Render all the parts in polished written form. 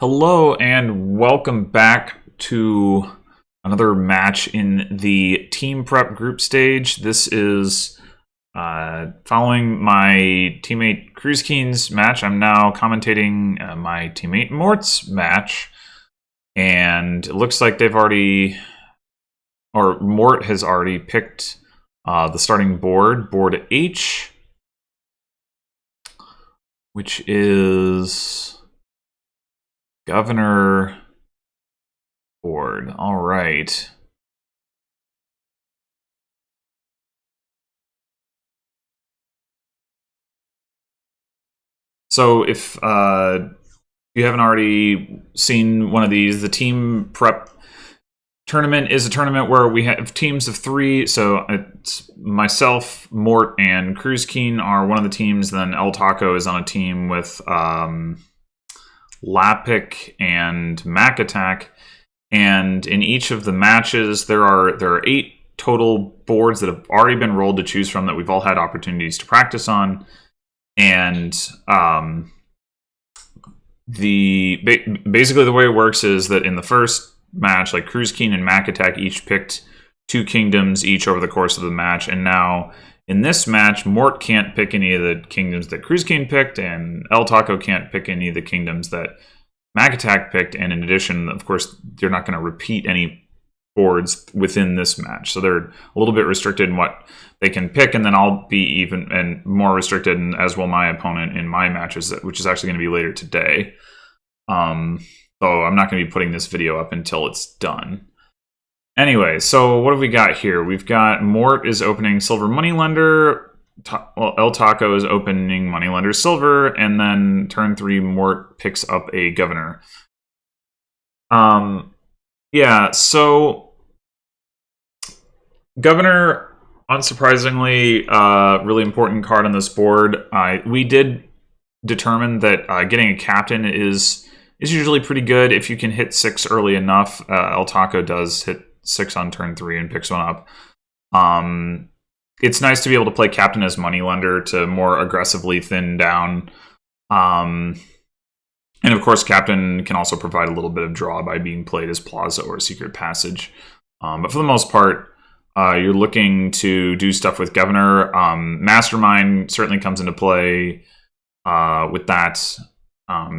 Hello and welcome back to another match in the team prep group stage. This is following my teammate Sirusc's match. I'm now commentating my teammate Mort's match, and it looks like Mort has already picked the starting board H, which is Governor board. All right. So if you haven't already seen one of these, the team prep tournament is a tournament where we have teams of 3. So it's myself, Mort, and Sirusc are one of the teams. Then LTaco is on a team with Lapic and Mac Attack, and in each of the matches there are 8 total boards that have already been rolled to choose from that we've all had opportunities to practice on. And basically the way it works is that in the first match, like Sirusc and Mac Attack each picked 2 kingdoms each over the course of the match, and now in this match, Mort can't pick any of the kingdoms that Sirusc picked, and LTaco can't pick any of the kingdoms that Mac Attack picked. And in addition, of course, they're not going to repeat any boards within this match. So they're a little bit restricted in what they can pick, and then I'll be even and more restricted, and as will my opponent in my matches, which is actually going to be later today. So I'm not going to be putting this video up until it's done. Anyway, so what have we got here? We've got Mort is opening Silver Moneylender. LTaco is opening Moneylender Silver, and then turn 3, Mort picks up a Governor. Yeah, so Governor, unsurprisingly, really important card on this board. We did determine that getting a captain is usually pretty good if you can hit 6 early enough. LTaco does hit 6 on turn 3 and picks one up. It's nice to be able to play captain as moneylender to more aggressively thin down. And of course, captain can also provide a little bit of draw by being played as plaza or secret passage. But for the most part, you're looking to do stuff with governor. Mastermind certainly comes into play with that.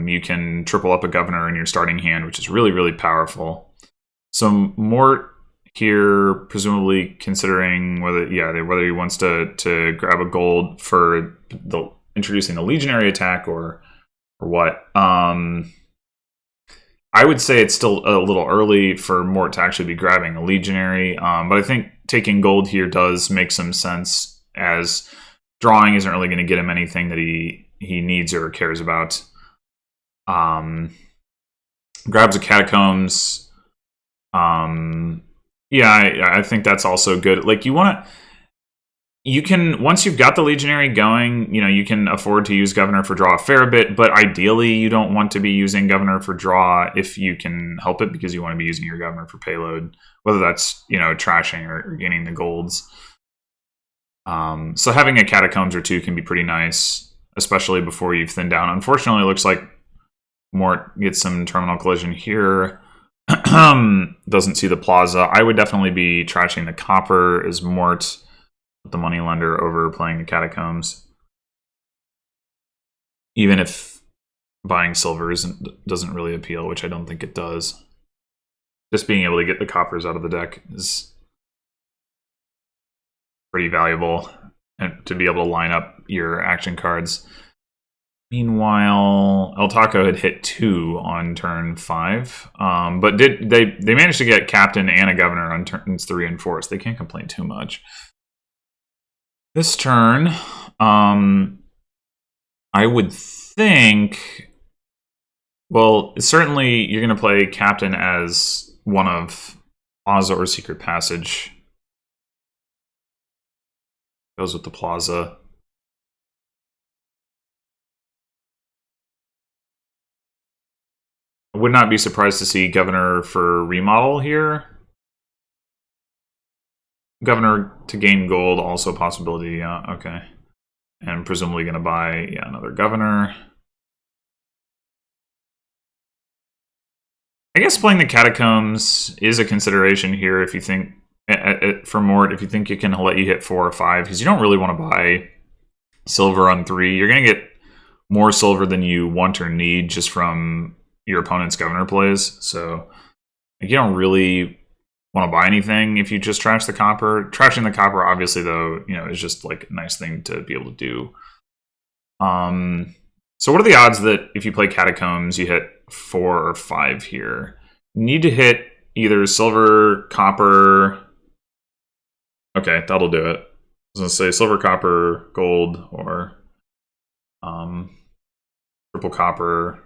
You can triple up a governor in your starting hand, which is really, really powerful. So Mort here, presumably considering whether he wants to grab a gold for introducing the legionary attack or what. I would say it's still a little early for Mort to actually be grabbing a legionary, but I think taking gold here does make some sense, as drawing isn't really going to get him anything that he needs or cares about. Grabs a catacombs. Yeah, I think that's also good. Like, you can, once you've got the legionary going, you can afford to use governor for draw a fair bit, but ideally you don't want to be using governor for draw if you can help it, because you want to be using your governor for payload, whether that's, trashing or gaining the golds. So having a catacombs or 2 can be pretty nice, especially before you've thinned down. Unfortunately, it looks like Mort gets some terminal collision here. Doesn't see the plaza. I would definitely be trashing the copper as Mort with the moneylender over playing the catacombs, even if buying silver doesn't really appeal, which I don't think it does. Just being able to get the coppers out of the deck is pretty valuable, and to be able to line up your action cards. Meanwhile, LTaco had hit 2 on turn 5, but they managed to get captain and a governor on turns 3 and 4, so they can't complain too much. This turn, I would think, well, certainly you're going to play captain as one of plaza or secret passage. Goes with the plaza. I would not be surprised to see governor for remodel here. Governor to gain gold, also a possibility. Yeah, okay. And presumably going to buy another governor. I guess playing the Catacombs is a consideration here if you think, for Mort, if you think it can let you hit 4 or 5, because you don't really want to buy silver on 3. You're going to get more silver than you want or need just from your opponent's governor plays. So you don't really want to buy anything if you just trash the copper. Trashing the copper, obviously, though, is just like a nice thing to be able to do. So what are the odds that if you play Catacombs, you hit 4 or 5 here? You need to hit either silver, copper. Okay, that'll do it. I was going to say silver, copper, gold, or triple copper.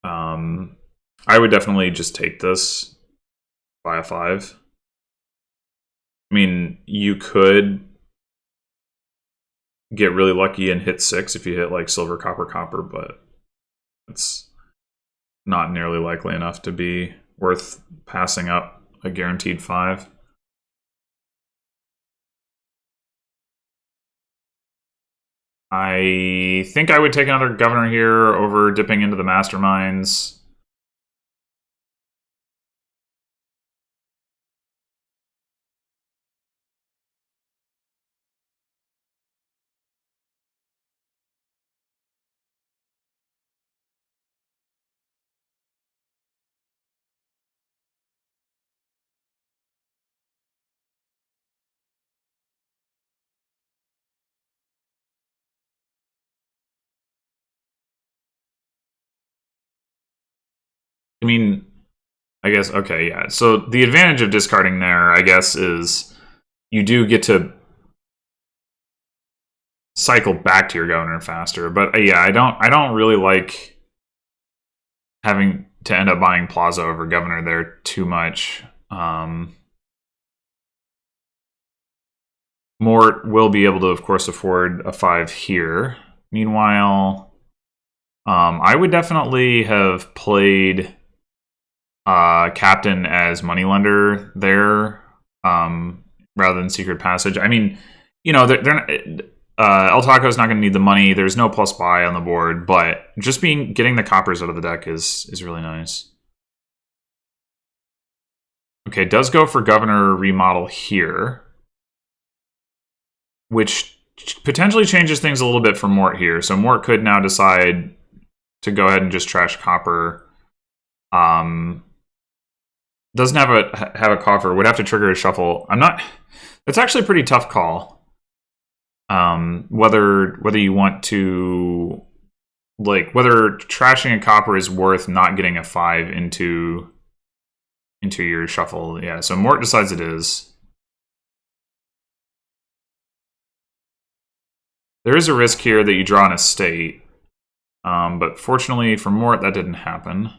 I would definitely just take this, buy a 5. I mean, you could get really lucky and hit 6 if you hit like silver, copper, copper, but it's not nearly likely enough to be worth passing up a guaranteed 5. I think I would take another governor here over dipping into the masterminds. I mean, I guess, okay, yeah. So the advantage of discarding there, I guess, is you do get to cycle back to your governor faster. But yeah, I don't really like having to end up buying Plaza over governor there too much. Mort will be able to, of course, afford a 5 here. Meanwhile, I would definitely have played Captain as moneylender there, rather than Secret Passage. I mean, they're not, LTaco is not going to need the money. There's no plus buy on the board, but just getting the coppers out of the deck is really nice. Okay, does go for Governor Remodel here, which potentially changes things a little bit for Mort here. So Mort could now decide to go ahead and just trash copper. Doesn't have a coffer. Would have to trigger a shuffle. It's actually a pretty tough call. Whether you want to, like, whether trashing a copper is worth not getting a 5 into your shuffle. Yeah, so Mort decides it is. There is a risk here that you draw an estate, but fortunately for Mort, that didn't happen.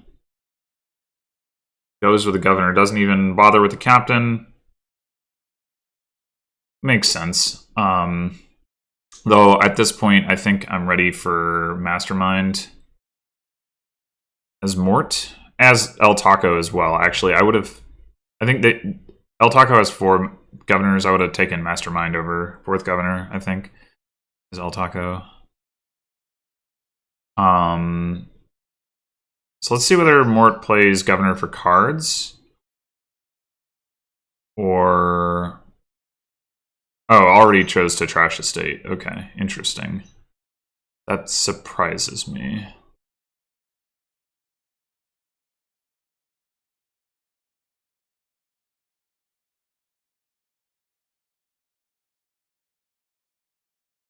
Goes with the governor, doesn't even bother with the captain. Makes sense. Though at this point, I think I'm ready for Mastermind as Mort, as LTaco as well. Actually, I think that LTaco has 4 governors. I would have taken Mastermind over 4th governor, I think, as LTaco. So let's see whether Mort plays governor for cards. Or... Oh, already chose to trash estate. Okay, interesting. That surprises me.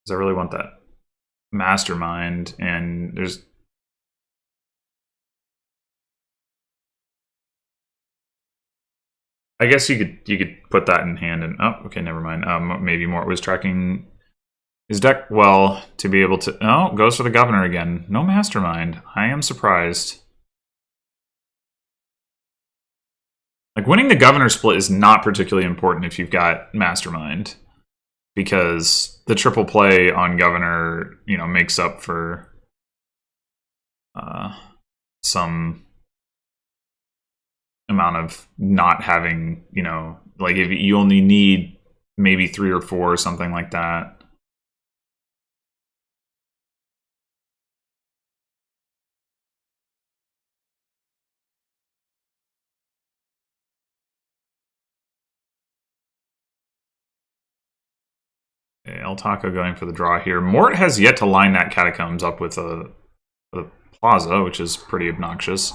Because I really want that Mastermind, and there's... I guess you could put that in hand and... Oh, okay, never mind. Maybe Mort was tracking his deck well to be able to... Oh, goes for the governor again. No Mastermind. I am surprised. Like, winning the governor split is not particularly important if you've got Mastermind, because the triple play on governor, makes up for some amount of not having, like, if you only need maybe 3 or 4 or something like that. Okay, LTaco going for the draw here. Mort has yet to line that Catacombs up with a Plaza, which is pretty obnoxious.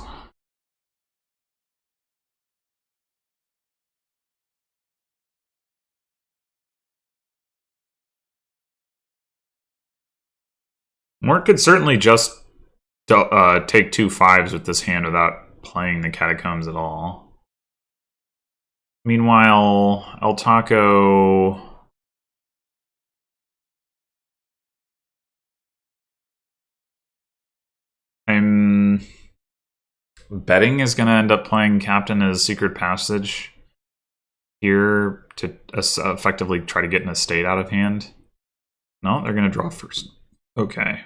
Mort could certainly just take 2 5s with this hand without playing the Catacombs at all. Meanwhile, LTaco... I'm betting is going to end up playing Captain as Secret Passage here to effectively try to get an estate out of hand. No, they're going to draw first. Okay.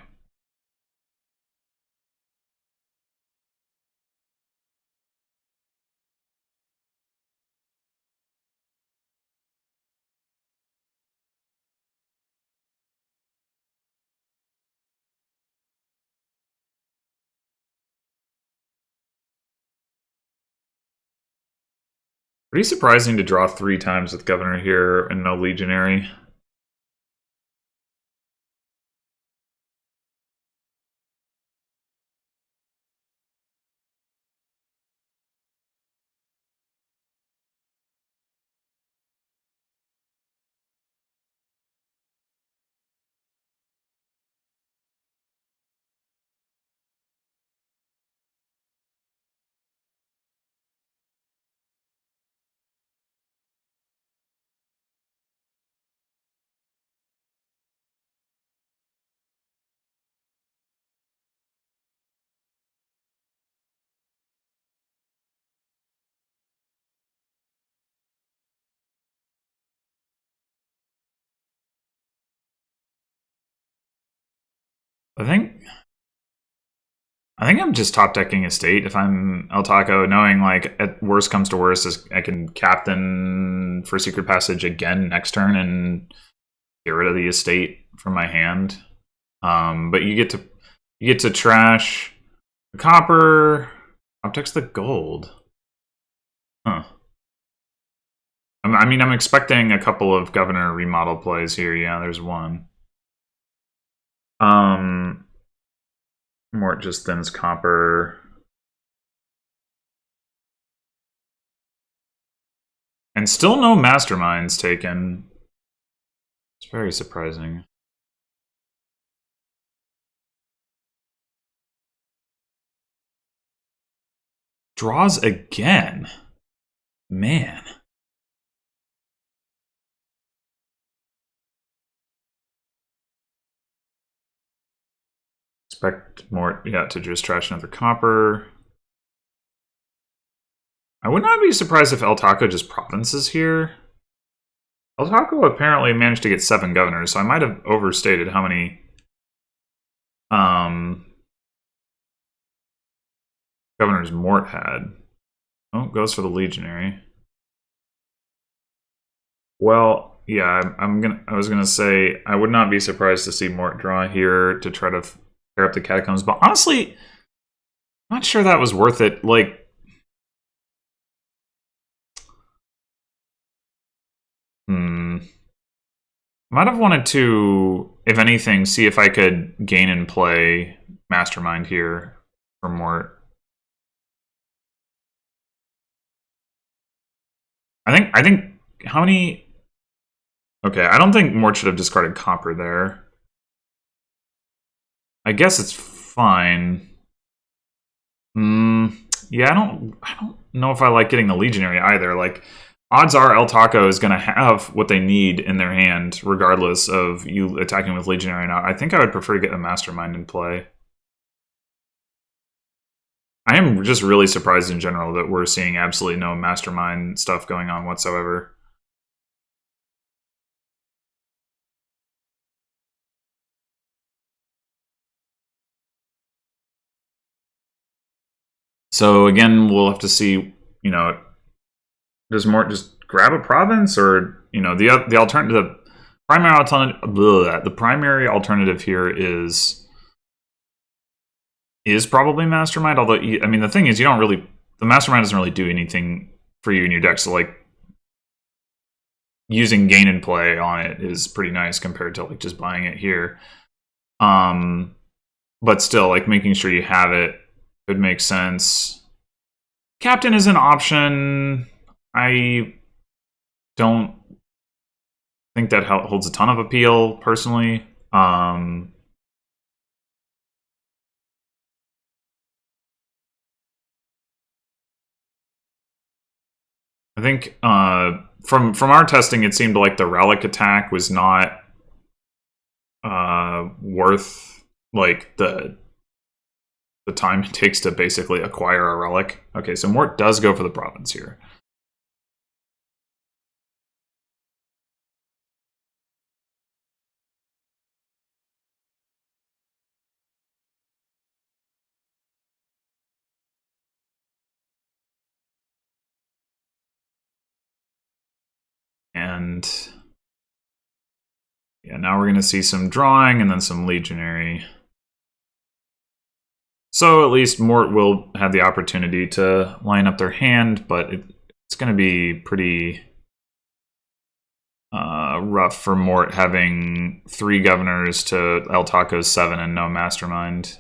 Pretty surprising to draw 3 times with Governor here and no Legionary. I think I'm just top decking Estate if I'm LTaco, knowing like at worst comes to worst, I can Captain for Secret Passage again next turn and get rid of the Estate from my hand. But you get to trash the copper, top decks the gold. Huh. I mean, I'm expecting a couple of Governor remodel plays here. Yeah, there's one. Mort just thins copper. And still no masterminds taken. It's very surprising. Draws again. Man. Expect Mort, yeah, to just trash another copper. I would not be surprised if LTaco just provinces here. LTaco apparently managed to get 7 governors, so I might have overstated how many governors Mort had. Oh, goes for the Legionary. Well, yeah, I was gonna say I would not be surprised to see Mort draw here to try to tear up the Catacombs, but honestly, I'm not sure that was worth it. Like, might have wanted to, if anything, see if I could gain and play Mastermind here for Mort. I think how many? Okay, I don't think Mort should have discarded copper there. I guess it's fine. Yeah, I don't know if I like getting the Legionary either. Like, odds are LTaco is going to have what they need in their hand, regardless of you attacking with Legionary or not. I think I would prefer to get a Mastermind in play. I am just really surprised in general that we're seeing absolutely no Mastermind stuff going on whatsoever. So again, we'll have to see, you know, does Mort just grab a province, or, you know, the alternative, the primary alternative here is probably Mastermind. Although, I mean, the thing is, the Mastermind doesn't really do anything for you in your deck. So like, using gain and play on it is pretty nice compared to like just buying it here. But still, like making sure you have it could make sense. Captain is an option. I don't think that holds a ton of appeal personally. I think from our testing, it seemed like the relic attack was not worth like the time it takes to basically acquire a relic. Okay, so Mort does go for the province here. And yeah, now we're going to see some drawing and then some legionary. So at least Mort will have the opportunity to line up their hand, but it's going to be pretty rough for Mort having 3 governors to LTaco's 7 and no mastermind.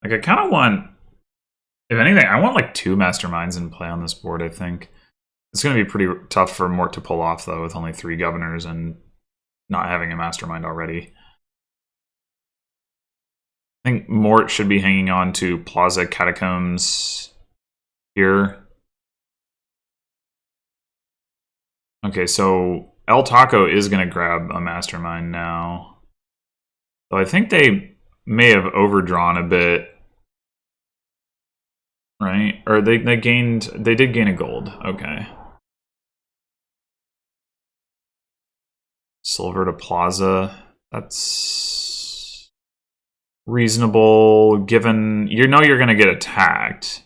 Like, I kind of want, if anything, I want like 2 masterminds in play on this board, I think. It's going to be pretty tough for Mort to pull off, though, with only 3 governors and not having a mastermind already. I think Mort should be hanging on to Plaza Catacombs here. Okay, so LTaco is going to grab a mastermind now. So I think they may have overdrawn a bit, right? Or they did gain a gold. Okay. Silver to Plaza. That's reasonable given you know you're going to get attacked.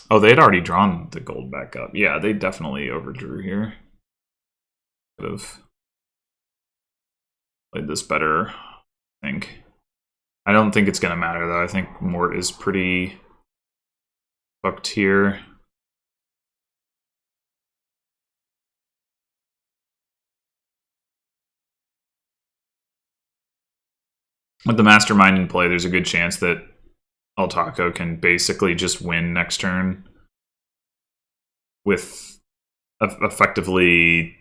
Oh, they had already drawn the gold back up. Yeah, they definitely overdrew here. Could have played this better, I think. I don't think it's going to matter, though. I think Mort is pretty fucked here. With the mastermind in play, there's a good chance that LTaco can basically just win next turn with effectively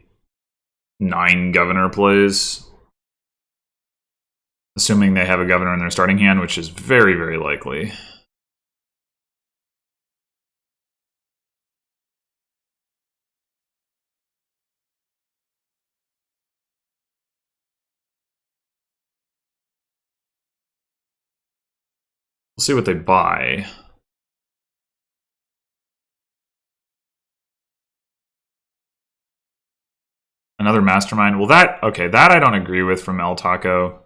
9 governor plays. Assuming they have a governor in their starting hand, which is very, very likely. We'll see what they buy. Another mastermind. Well, that I don't agree with from LTaco.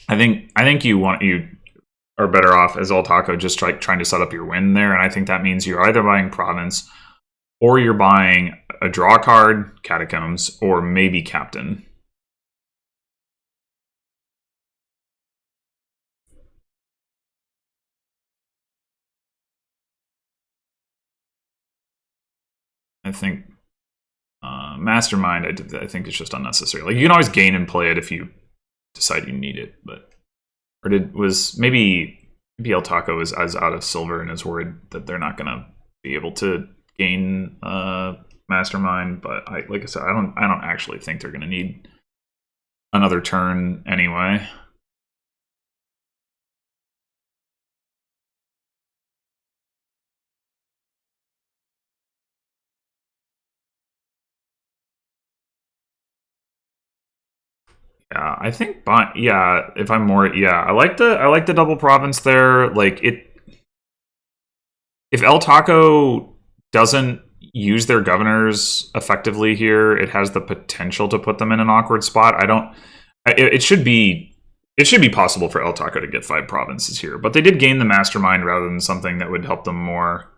I think you are better off as LTaco just trying to set up your win there, and I think that means you're either buying province or you're buying a draw card, Catacombs, or maybe Captain. I think Mastermind, I think it's just unnecessary. Like, you can always gain and play it if you decide you need it, but maybe LTaco is as out of silver and is worried that they're not gonna be able to gain Mastermind. But like I said, I don't actually think they're gonna need another turn anyway. Yeah, I think, if I'm more, I like the double province there. Like, if LTaco doesn't use their governors effectively here, it has the potential to put them in an awkward spot. It should be it should be possible for LTaco to get 5 provinces here, but they did gain the mastermind rather than something that would help them more.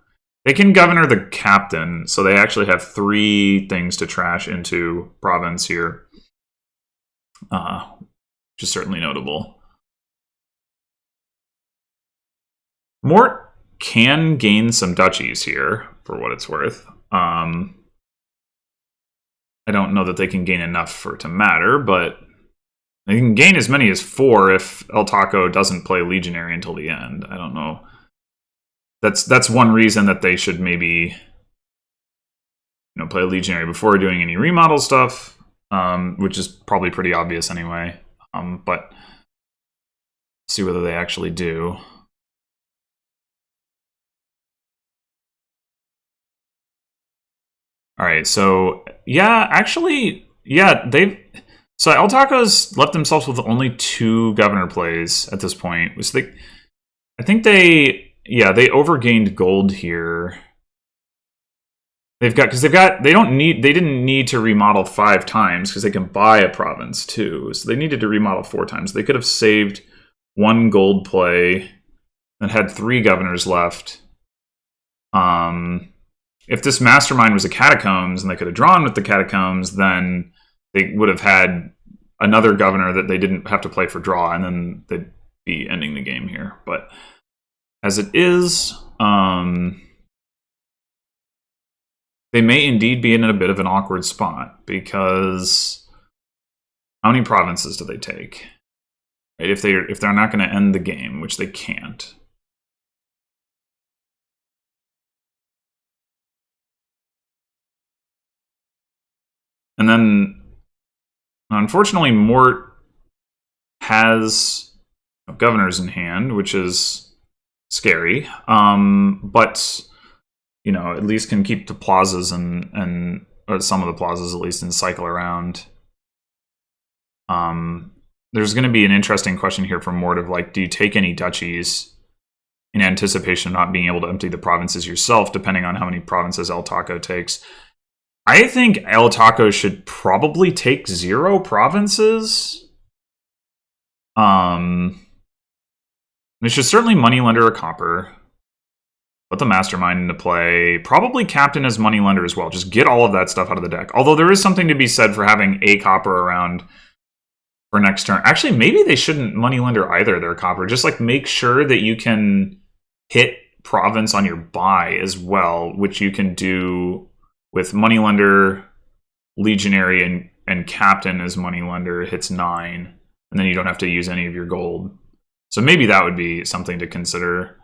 They can governor the captain, so they actually have 3 things to trash into province here, which is certainly notable. Mort can gain some duchies here, for what it's worth. I don't know that they can gain enough for it to matter, but they can gain as many as 4 if LTaco doesn't play Legionary until the end. I don't know. That's one reason that they should maybe play Legionary before doing any remodel stuff, which is probably pretty obvious anyway. But see whether they actually do. All right, so yeah, actually, yeah, so LTaco's left themselves with only 2 governor plays at this point. I think they overgained gold here. They didn't need to remodel 5 times because they can buy a province too. So they needed to remodel 4 times. They could have saved 1 gold play and had 3 governors left. If this mastermind was a catacombs and they could have drawn with the catacombs, then they would have had another governor that they didn't have to play for draw, and then they'd be ending the game here. But as it is, they may indeed be in a bit of an awkward spot, because how many provinces do they take? Right? If they're not going to end the game, which they can't. And then, unfortunately, Mort has governors in hand, which is scary. But at least can keep the plazas and or some of the plazas at least and cycle around. There's going to be an interesting question here from Mort of do you take any duchies in anticipation of not being able to empty the provinces yourself, depending on how many provinces LTaco takes. I think LTaco should probably take 0 provinces. They should certainly moneylender a copper. Put the mastermind into play. Probably captain as moneylender as well. Just get all of that stuff out of the deck. Although there is something to be said for having a copper around for next turn. Actually, maybe they shouldn't moneylender either their copper. Just make sure that you can hit province on your buy as well, which you can do with moneylender, legionary, and captain as moneylender hits 9, and then you don't have to use any of your gold. So maybe that would be something to consider.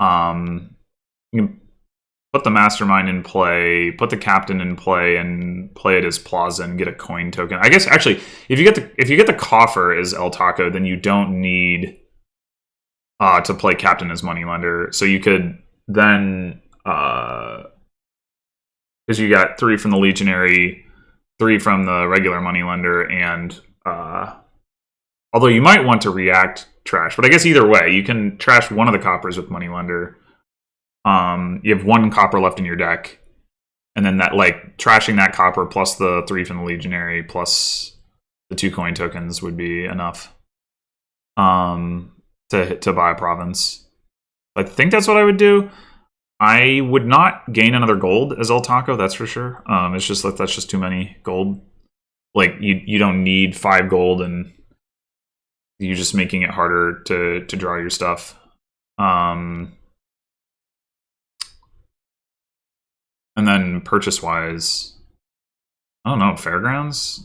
You can put the mastermind in play, put the captain in play, and play it as plaza and get a coin token. I guess actually, if you get the coffer as LTaco, then you don't need to play captain as moneylender. So you could then because you got 3 from the legionary, 3 from the regular moneylender, and although you might want to react trash, but I guess either way, you can trash one of the coppers with moneylender. You have 1 copper left in your deck, and then that trashing that copper plus the 3 from the legionary plus the 2 coin tokens would be enough to buy a province. I think that's what I would do. I would not gain another gold as LTaco, that's for sure. It's just that's just too many gold. You don't need 5 gold, and you're just making it harder to draw your stuff. And then purchase-wise, I don't know, Fairgrounds?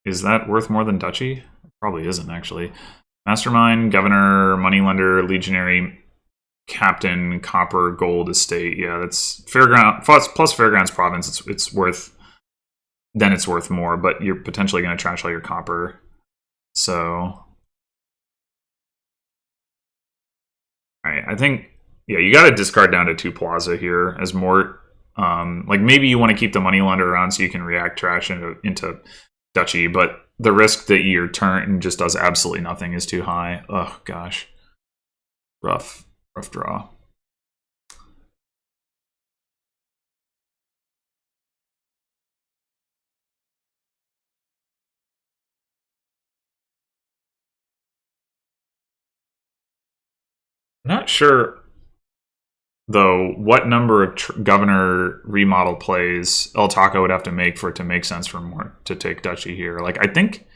Is that worth more than Duchy? It probably isn't, actually. Mastermind, Governor, Moneylender, Legionary, Captain, Copper, Gold, Estate. Yeah, that's Fairground plus Fairgrounds Province. It's worth more, but you're potentially going to trash all your copper. So, all right, I think you got to discard down to 2 Plaza here as Mort. Maybe you want to keep the Moneylender around so you can react trash into Duchy, but the risk that your turn just does absolutely nothing is too high. Oh gosh, rough draw. Not sure, though, what number of governor remodel plays LTaco would have to make for it to make sense for Mort to take Duchy here. Like, I think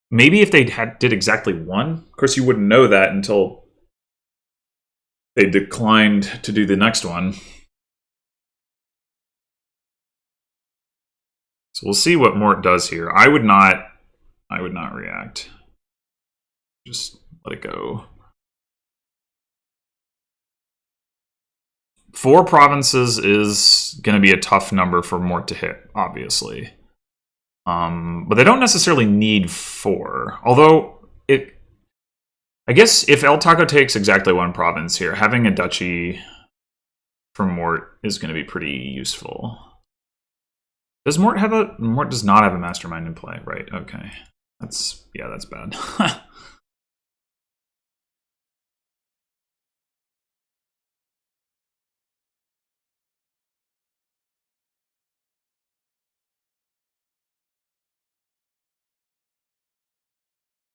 maybe if they did exactly one, of course you wouldn't know that until they declined to do the next one. So we'll see what Mort does here. I would not react. Just let it go. 4 provinces is going to be a tough number for Mort to hit, obviously. But they don't necessarily need 4. Although, I guess if LTaco takes exactly 1 province here, having a duchy for Mort is going to be pretty useful. Does Mort have a... Mort does not have a mastermind in play, right? Okay. That's bad.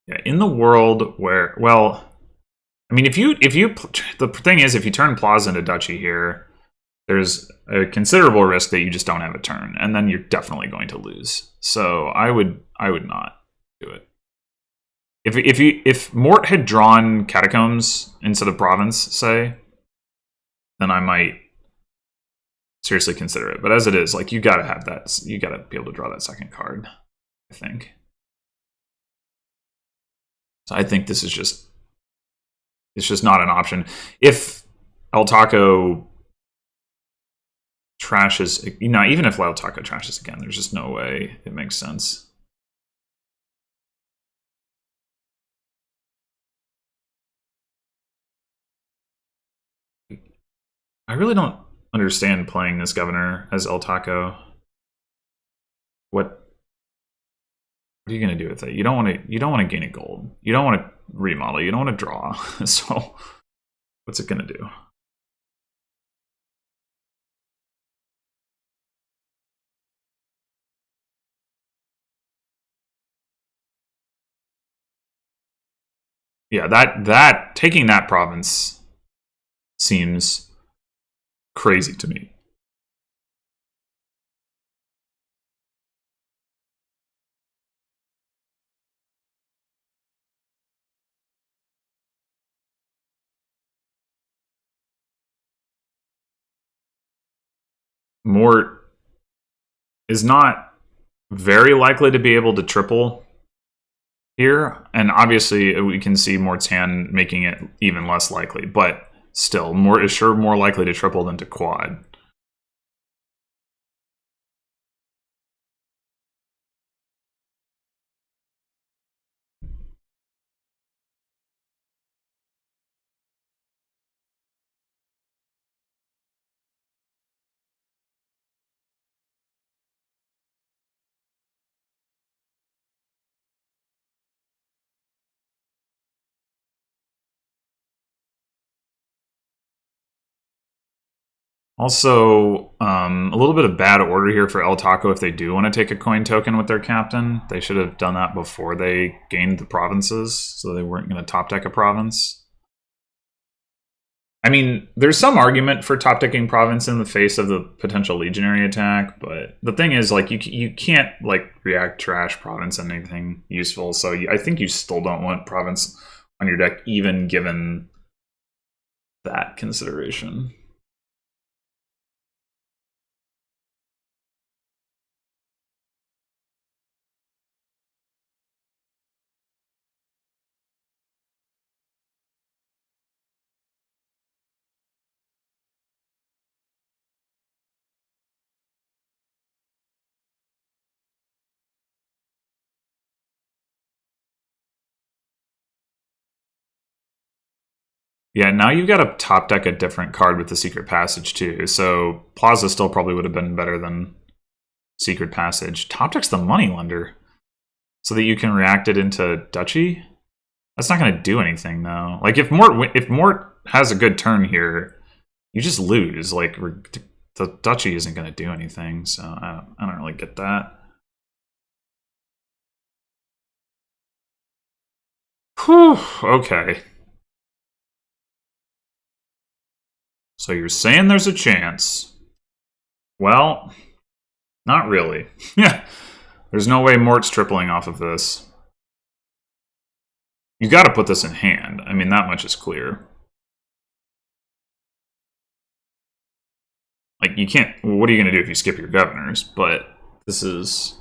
Yeah, in the world where, well, I mean, the thing is, if you turn Plaza into Duchy here, there's a considerable risk that you just don't have a turn, and then you're definitely going to lose. So I would not do it. If Mort had drawn Catacombs instead of Province, say, then I might seriously consider it. But as it is, like, you gotta have that. You gotta be able to draw that second card, I think. So I think this is just, it's just not an option. If LTaco trashes, you know, even if LTaco trashes again, there's just no way it makes sense. I really don't understand playing this governor as LTaco. What are you going to do with it? You don't want to gain a gold. You don't want to remodel. You don't want to draw. So what's it going to do? Yeah, that taking that province seems crazy to me. Mort is not very likely to be able to triple here, and obviously we can see Mort's hand making it even less likely, but still, Mort is sure more likely to triple than to quad. Also, a little bit of bad order here for LTaco if they do want to take a coin token with their captain. They should have done that before they gained the provinces, so they weren't going to top deck a province. I mean, there's some argument for top decking province in the face of the potential legionary attack, but the thing is, like, you can't, like, react trash province and anything useful, so I think you still don't want province on your deck, even given that consideration. Yeah, now you've got to top deck a different card with the Secret Passage, too. So Plaza still probably would have been better than Secret Passage. Top deck's the Moneylender, so that you can react it into Duchy? That's not going to do anything, though. Like, if Mort has a good turn here, you just lose. Like, the Duchy isn't going to do anything, so I don't really get that. Whew, okay. So you're saying there's a chance. Well, not really. Yeah. There's no way Mort's tripling off of this. You got to put this in hand. I mean, that much is clear. Like, you can't... What are you going to do if you skip your governors? But this is...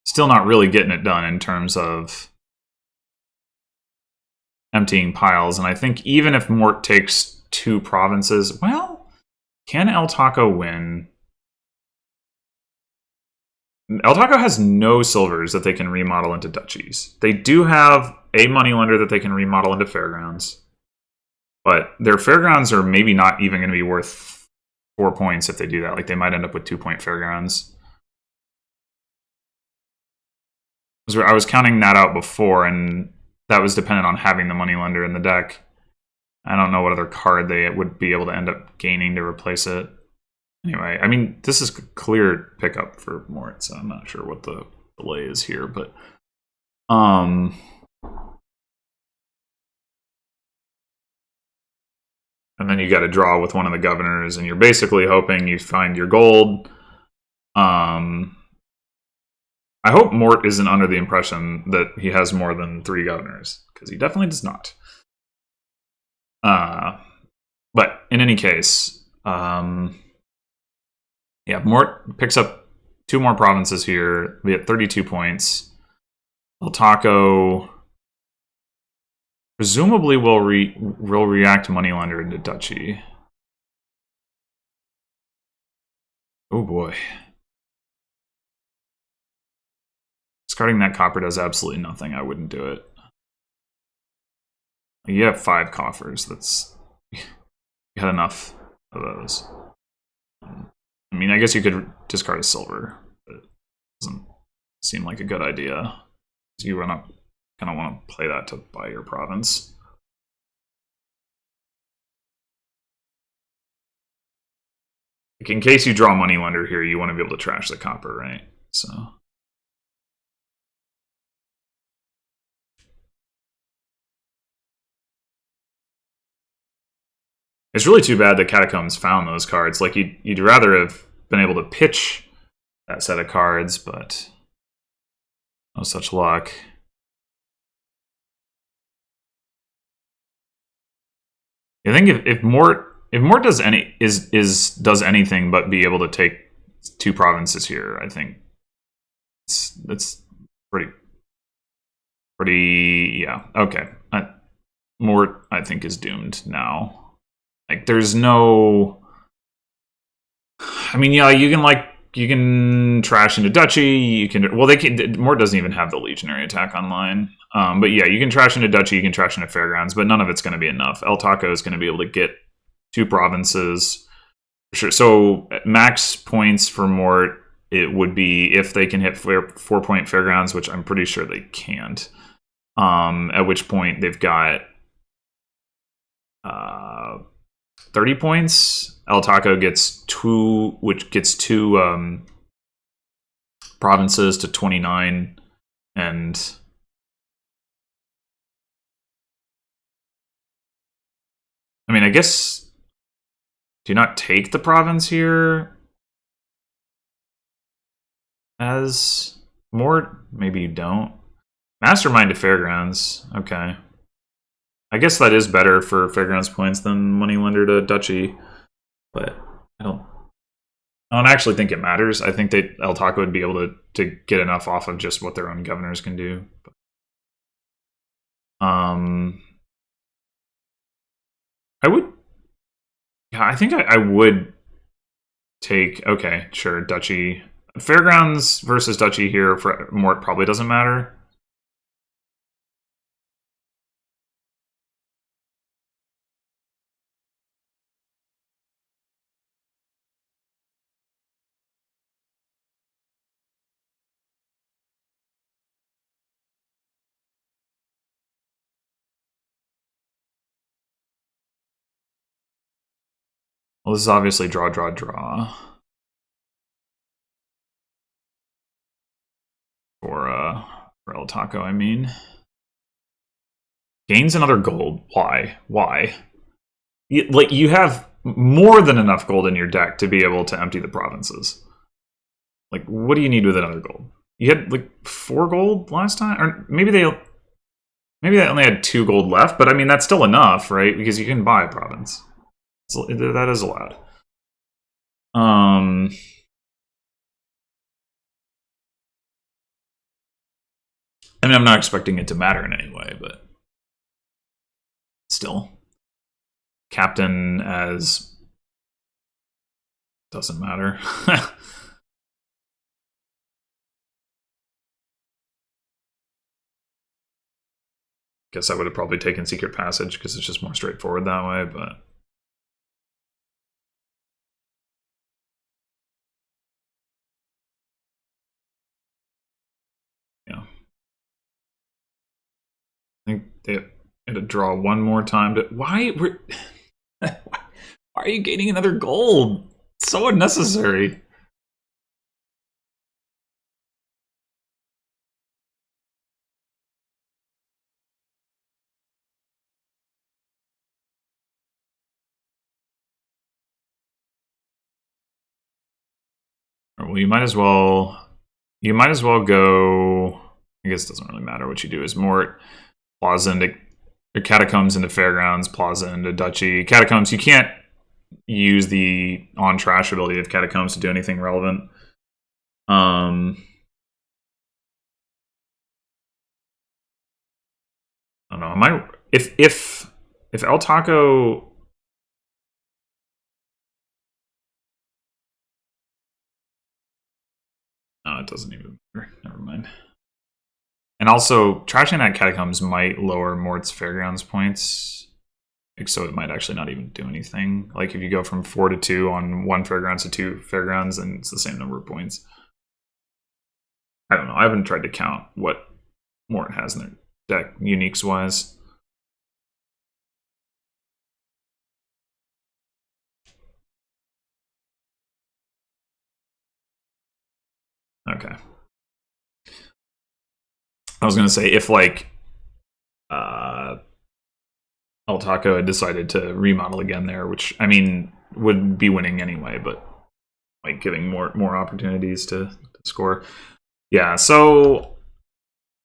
Still not really getting it done in terms of emptying piles. And I think even if Mort takes 2 provinces... Well, can LTaco win? LTaco has no silvers that they can remodel into duchies. They do have a moneylender that they can remodel into fairgrounds. But their fairgrounds are maybe not even going to be worth 4 points if they do that. Like, they might end up with 2-point fairgrounds. I was counting that out before, and that was dependent on having the moneylender in the deck. I don't know what other card they would be able to end up gaining to replace it. Anyway, I mean, this is a clear pickup for Mort, so I'm not sure what the delay is here, but... And then you got to draw with one of the governors, and you're basically hoping you find your gold. I hope Mort isn't under the impression that he has more than 3 governors, because he definitely does not. But in any case, yeah, Mort picks up 2 more provinces here. We have 32 points. LTaco presumably will react moneylender into duchy. Oh boy. Discarding that copper does absolutely nothing. I wouldn't do it. You have 5 coffers. That's... You had enough of those. I mean, I guess you could discard a silver, but it doesn't seem like a good idea. So you kind of want to play that to buy your province. Like, in case you draw moneylender here, you want to be able to trash the copper, right? So... It's really too bad that Catacombs found those cards. Like, you'd rather have been able to pitch that set of cards, but no such luck. I think if Mort does does anything but be able to take 2 provinces here, I think it's pretty yeah, okay. Mort, I think, is doomed now. Like, there's no... I mean, yeah, you can trash into duchy, you can... Well, Mort doesn't even have the legionary attack online. But yeah, you can trash into duchy, you can trash into fairgrounds, but none of it's going to be enough. LTaco is going to be able to get 2 provinces. Sure. So, max points for Mort, it would be if they can hit 4-point fairgrounds, which I'm pretty sure they can't. At which point they've got... 30 points. LTaco gets 2, which gets 2 provinces to 29, and I mean, I guess, do you not take the province here as Mort? Maybe you don't. Mastermind to fairgrounds. Okay. I guess that is better for fairgrounds points than moneylender to duchy, but I don't actually think it matters. I think that LTaco would be able to get enough off of just what their own governors can do. I would... Yeah, I think I would take... Okay, sure, duchy. Fairgrounds versus duchy here for Mort probably doesn't matter. Well, this is obviously draw, draw, draw. For LTaco, I mean. Gains another gold. Why? Why? You have more than enough gold in your deck to be able to empty the provinces. Like, what do you need with another gold? You had like 4 gold last time, or maybe they only had 2 gold left. But I mean, that's still enough, right? Because you can buy a province. So that is allowed. I mean, I'm not expecting it to matter in any way, but still. Captain as doesn't matter. Guess I would have probably taken Secret Passage because it's just more straightforward that way, but yeah. I think they had to draw one more time to why are you gaining another gold? It's so unnecessary. Well, you might as well go. I guess it doesn't really matter what you do. Is Mort, Plaza into Catacombs into Fairgrounds, Plaza into Duchy. Catacombs, you can't use the on trash ability of Catacombs to do anything relevant. I don't know. Am I if LTaco? No, it doesn't even matter. Never mind. And also, trashing that Catacombs might lower Mort's Fairgrounds points. So it might actually not even do anything. Like if you go from 4 to 2 on 1 Fairgrounds to 2 Fairgrounds, then it's the same number of points. I don't know. I haven't tried to count what Mort has in their deck, uniques-wise. Okay. I was going to say, if like LTaco had decided to remodel again there, which, I mean, would be winning anyway, but like giving more opportunities to score. Yeah, so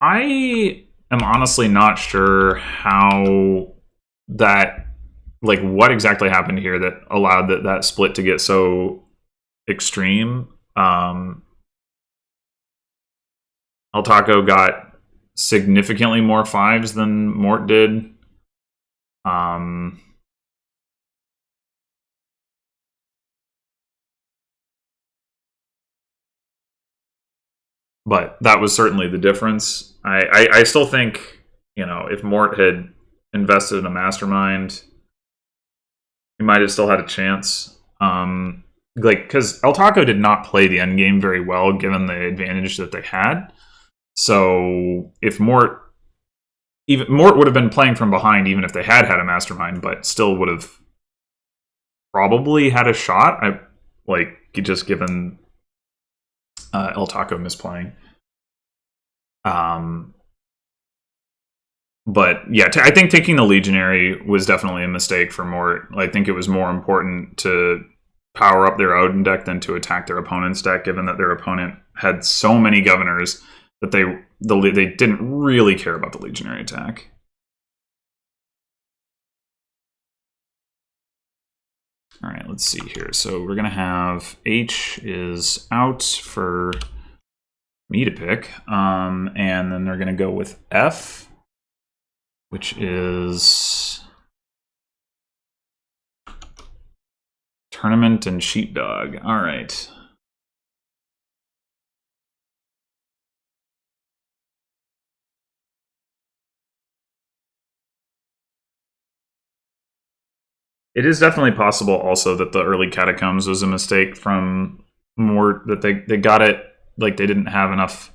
I am honestly not sure how that, like, what exactly happened here that allowed that split to get so extreme. LTaco got significantly more 5s than Mort did. But that was certainly the difference. I still think, you know, if Mort had invested in a mastermind, he might have still had a chance. Like, because LTaco did not play the end game very well, given the advantage that they had. So if Mort would have been playing from behind, even if they had a mastermind, but still would have probably had a shot. Just given LTaco misplaying. But yeah, I think taking the Legionary was definitely a mistake for Mort. I think it was more important to power up their Odin deck than to attack their opponent's deck, given that their opponent had so many governors that they didn't really care about the Legionary attack. All right, let's see here. So we're going to have H is out for me to pick. And then they're going to go with F, which is Tournament and Sheepdog. All right. It is definitely possible also that the early Catacombs was a mistake from Mort, that they got it, like they didn't have enough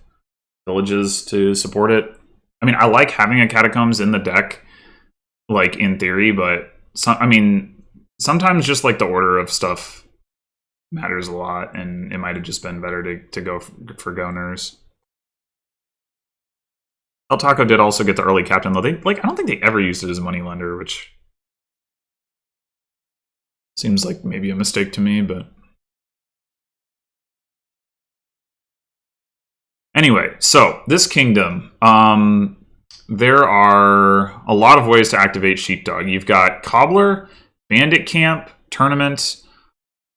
villages to support it. I mean, I like having a Catacombs in the deck, like in theory, but sometimes just like the order of stuff matters a lot, and it might have just been better to go for Goners. LTaco did also get the early captain, though. I don't think they ever used it as a moneylender, which seems like maybe a mistake to me, but anyway, so this kingdom, there are a lot of ways to activate Sheepdog. You've got Cobbler, Bandit Camp, Tournament,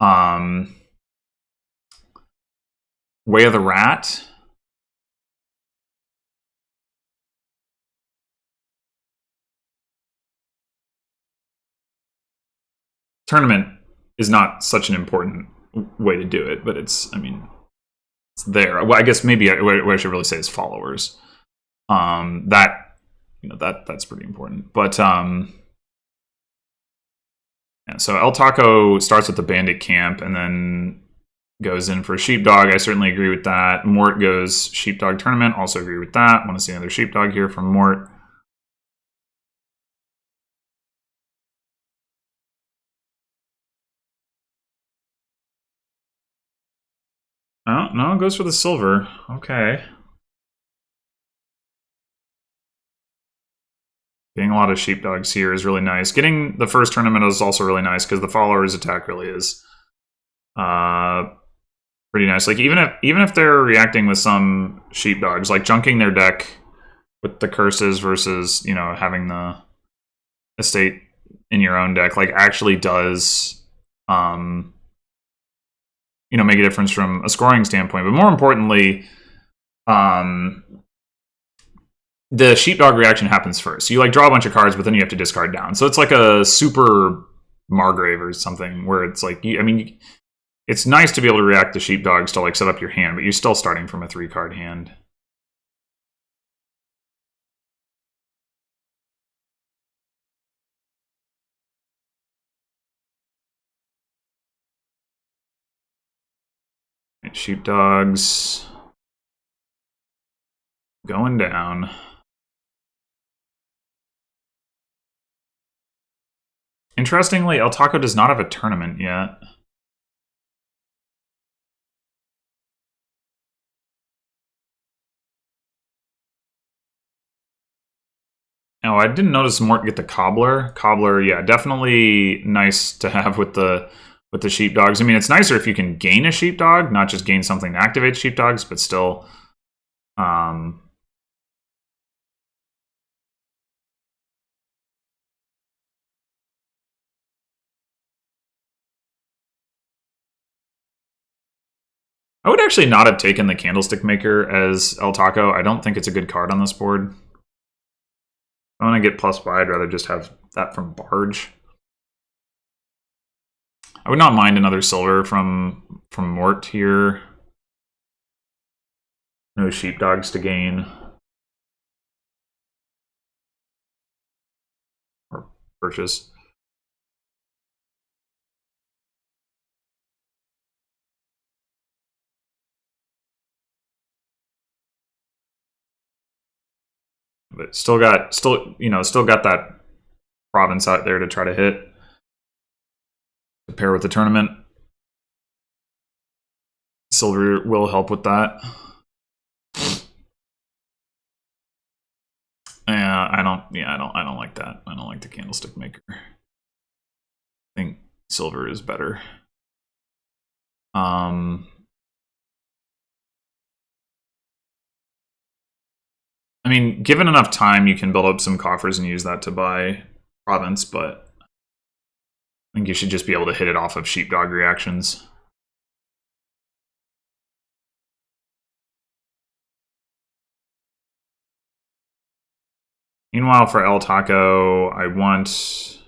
Way of the Rat. Tournament is not such an important way to do it, but it's there. Well, I guess maybe what I should really say is followers. That's pretty important. But yeah, so LTaco starts with the Bandit Camp and then goes in for Sheepdog. I certainly agree with that. Mort goes Sheepdog Tournament. Also agree with that. Want to see another Sheepdog here from Mort. Oh, no, it goes for the silver. Okay. Getting a lot of Sheepdogs here is really nice. Getting the first tournament is also really nice because the followers attack really is pretty nice. Like even if they're reacting with some Sheepdogs, like junking their deck with the curses versus, you know, having the estate in your own deck, like actually does you know, make a difference from a scoring standpoint. But more importantly, the Sheepdog reaction happens first. So you like draw a bunch of cards, but then you have to discard down. So it's like a super Margrave or something where it's like, it's nice to be able to react to Sheepdogs to like set up your hand, but you're still starting from a 3-card hand. Right, Sheepdogs going down. Interestingly, LTaco does not have a tournament yet. Oh, I didn't notice Mort get the Cobbler. Cobbler, yeah, definitely nice to have with the Sheepdogs. I mean, it's nicer if you can gain a Sheepdog, not just gain something to activate Sheepdogs, but still, I would actually not have taken the Candlestick Maker as LTaco. I don't think it's a good card on this board. I want to get +5. I'd rather just have that from Barge. I would not mind another silver from Mort here. No Sheepdogs to gain. Or purchase. But still got that province out there to try to hit. To pair with the tournament. Silver will help with that. I don't like that. I don't like the Candlestick Maker. I think silver is better. I mean, given enough time, you can build up some coffers and use that to buy province, but I think you should just be able to hit it off of Sheepdog reactions. Meanwhile, for LTaco, I want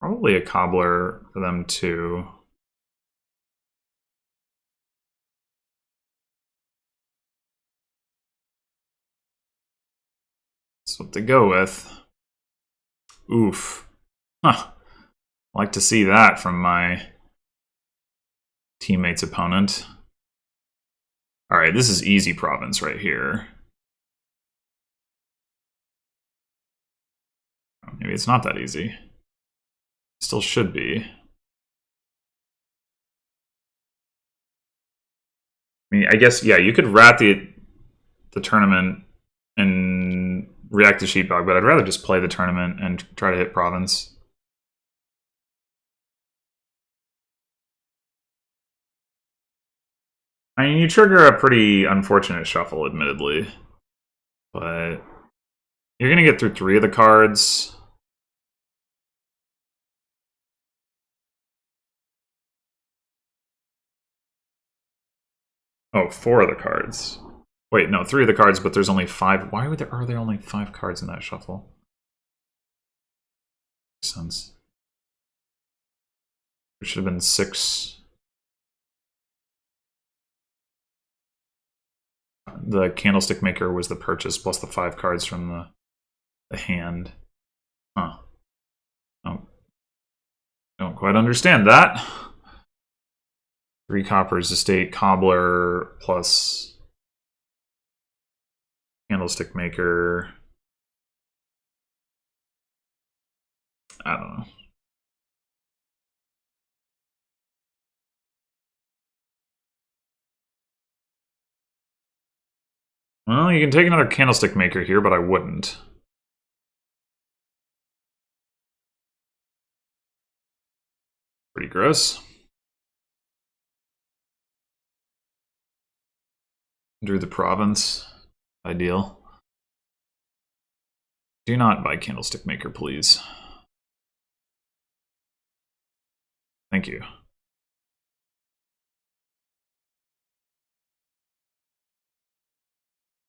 probably a Cobbler for them too. That's what they go with. Oof. Huh. Like to see that from my teammate's opponent. All right, this is easy province right here. Maybe it's not that easy. Still should be. I mean, I guess, yeah, you could rat the the tournament and react to Sheepdog, but I'd rather just play the tournament and try to hit Province. I mean, you trigger a pretty unfortunate shuffle, admittedly. But you're going to get through 3 of the cards. Oh, 4 of the cards. Wait, no, 3 of the cards, but there's only 5. Why are there only 5 cards in that shuffle? Makes sense. There should have been 6. The Candlestick Maker was the purchase plus the 5 cards from the hand. Huh. Oh. Don't quite understand that. 3 coppers, estate, cobbler, plus Candlestick Maker. I don't know. Well, you can take another Candlestick Maker here, but I wouldn't. Pretty gross. Drew the Province. Ideal. Do not buy Candlestick Maker, please. Thank you.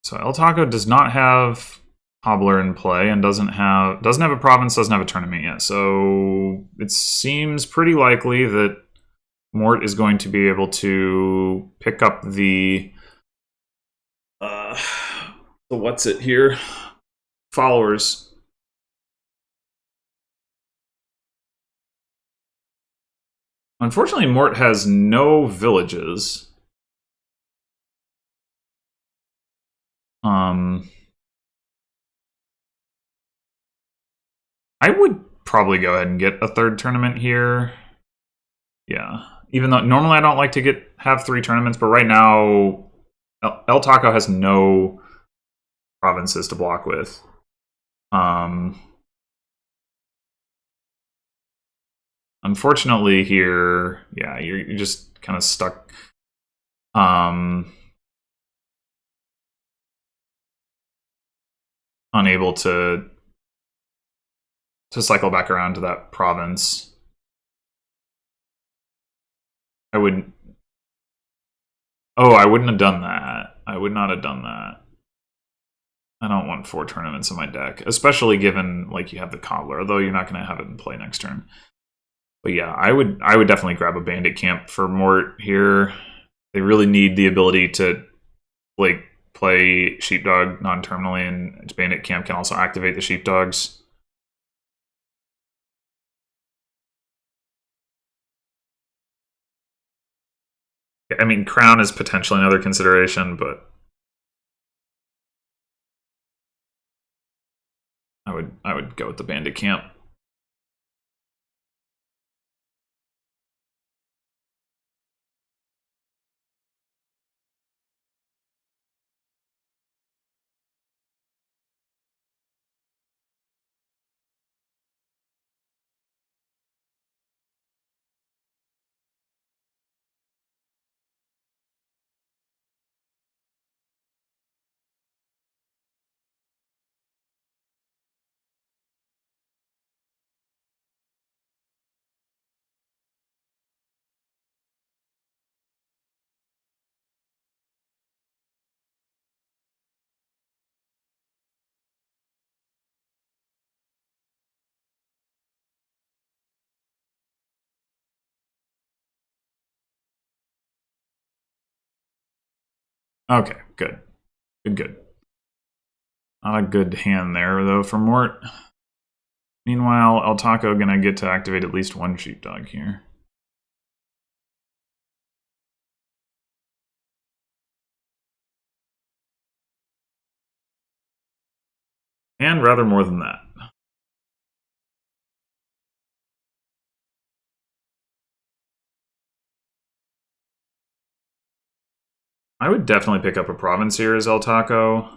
So LTaco does not have Cobbler in play and doesn't have a province, doesn't have a tournament yet. So it seems pretty likely that Mort is going to be able to pick up the what's it here? Followers. Unfortunately, Mort has no villages. I would probably go ahead and get a 3rd tournament here. Yeah. Even though normally I don't like to have 3 tournaments, but right now LTaco has no provinces to block with. Unfortunately here, yeah, you're just kind of stuck. Unable to cycle back around to that province. I wouldn't have done that. I would not have done that. I don't want 4 tournaments in my deck, especially given like you have the Cobbler, although you're not going to have it in play next turn. But yeah, I would definitely grab a Bandit Camp for Mort here. They really need the ability to like play Sheepdog non-terminally, and Bandit Camp can also activate the Sheepdogs. I mean, Crown is potentially another consideration, but I would go with the Bandit Camp. Okay, good. Good. Not a good hand there, though, for Mort. Meanwhile, LTaco gonna get to activate at least 1 Sheepdog here. And rather more than that. I would definitely pick up a province here as LTaco.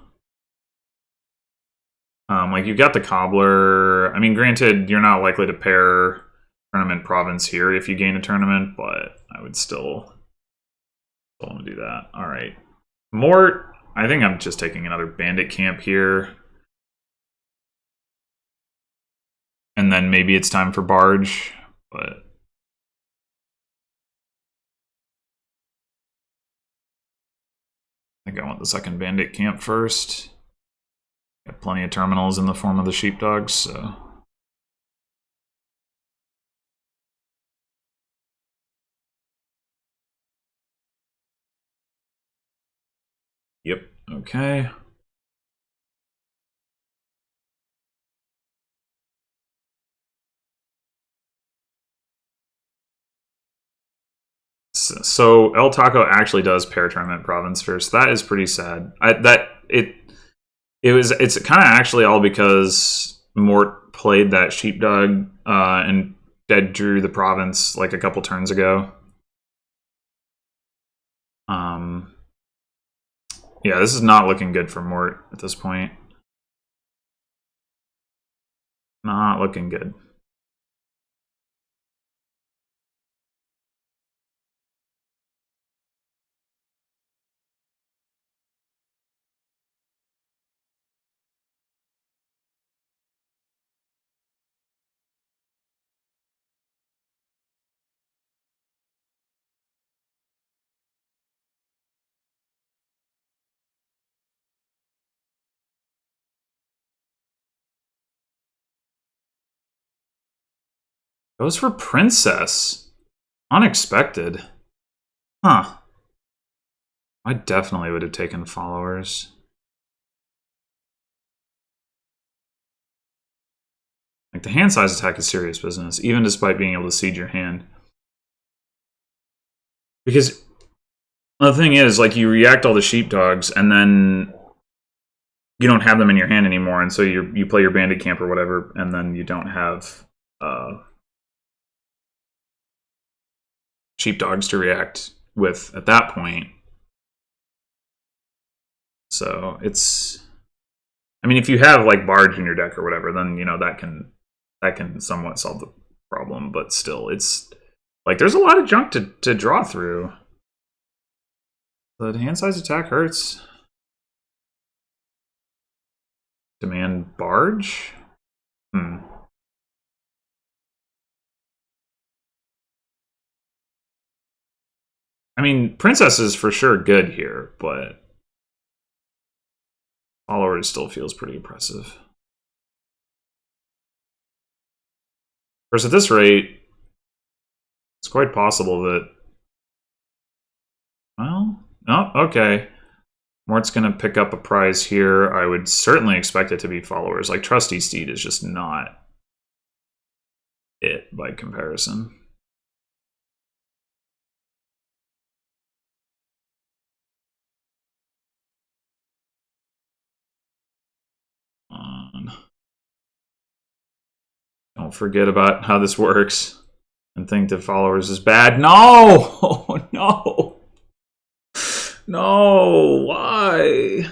Like, you've got the Cobbler. I mean, granted, you're not likely to pair tournament province here if you gain a tournament, but I would still want to do that. All right. Mort, I think I'm just taking another bandit camp here. And then maybe it's time for barge, but I think I want the second bandit camp first. Got plenty of terminals in the form of the sheepdogs, so. Yep, okay. So LTaco actually does pair tournament province first. That is pretty sad. It's kind of actually all because Mort played that sheepdog and dead drew the province like a couple turns ago. Yeah, this is not looking good for Mort at this point. Not looking good. Goes for princess. Unexpected. Huh. I definitely would have taken followers. Like, the hand size attack is serious business, even despite being able to siege your hand. Because the thing is, like, you react all the sheepdogs, and then you don't have them in your hand anymore, and so you play your bandit camp or whatever, and then you don't have sheepdogs to react with at that point. So it's, I mean, if you have like barge in your deck or whatever, then you know that can somewhat solve the problem. But still, it's like there's a lot of junk to draw through. The hand size attack hurts. Demand barge. I mean, princess is for sure good here, but followers still feels pretty impressive. Whereas at this rate, it's quite possible that, well, oh, okay. Mort's going to pick up a prize here. I would certainly expect it to be followers. Like, Trusty Steed is just not it by comparison. Don't forget about how this works and think that followers is bad. No! No! No! Why?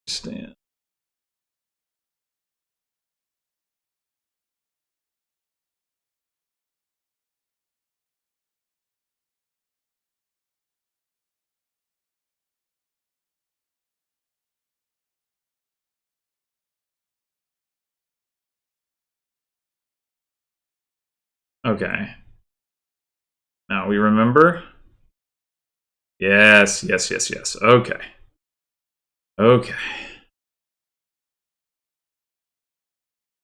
Stand. Okay. Now we remember? Yes, yes, yes, yes. Okay. Okay.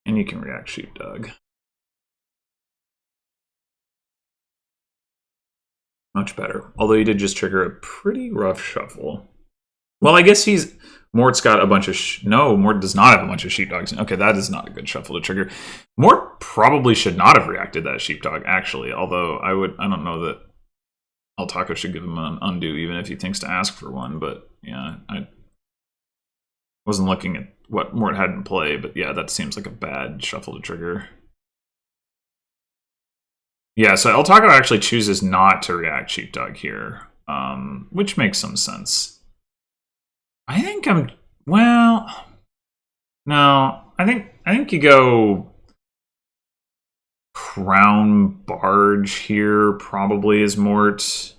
And you can react sheepdog. Much better. Although you did just trigger a pretty rough shuffle. Well, I guess Mort's got a bunch of... No, Mort does not have a bunch of sheepdogs. Okay, that is not a good shuffle to trigger. Mort probably should not have reacted that sheepdog, actually. Although I don't know that LTaco should give him an undo, even if he thinks to ask for one. But yeah, I wasn't looking at what Mort had in play, but yeah, that seems like a bad shuffle to trigger. Yeah, so LTaco actually chooses not to react Sheepdog here, which makes some sense. I think I'm, well, no, I think you go Crown Barge here probably is Mort.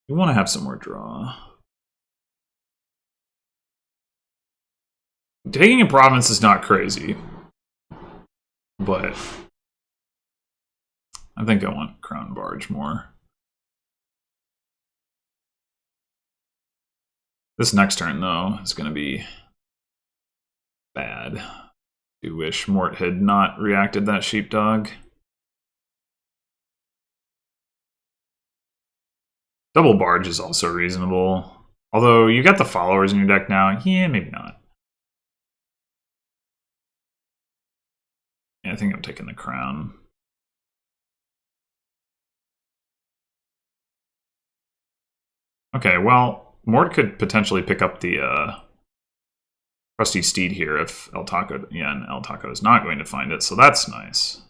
You want to have some more draw. Taking a province is not crazy, but I think I want Crown Barge more. This next turn, though, is going to be bad. I do wish Mort had not reacted that Sheepdog. Double Barge is also reasonable. Although, you got the followers in your deck now. Yeah, maybe not. Yeah, I think I'm taking the Crown. Okay, well, Mort could potentially pick up the Trusty Steed here if LTaco, yeah, and LTaco is not going to find it, so that's nice.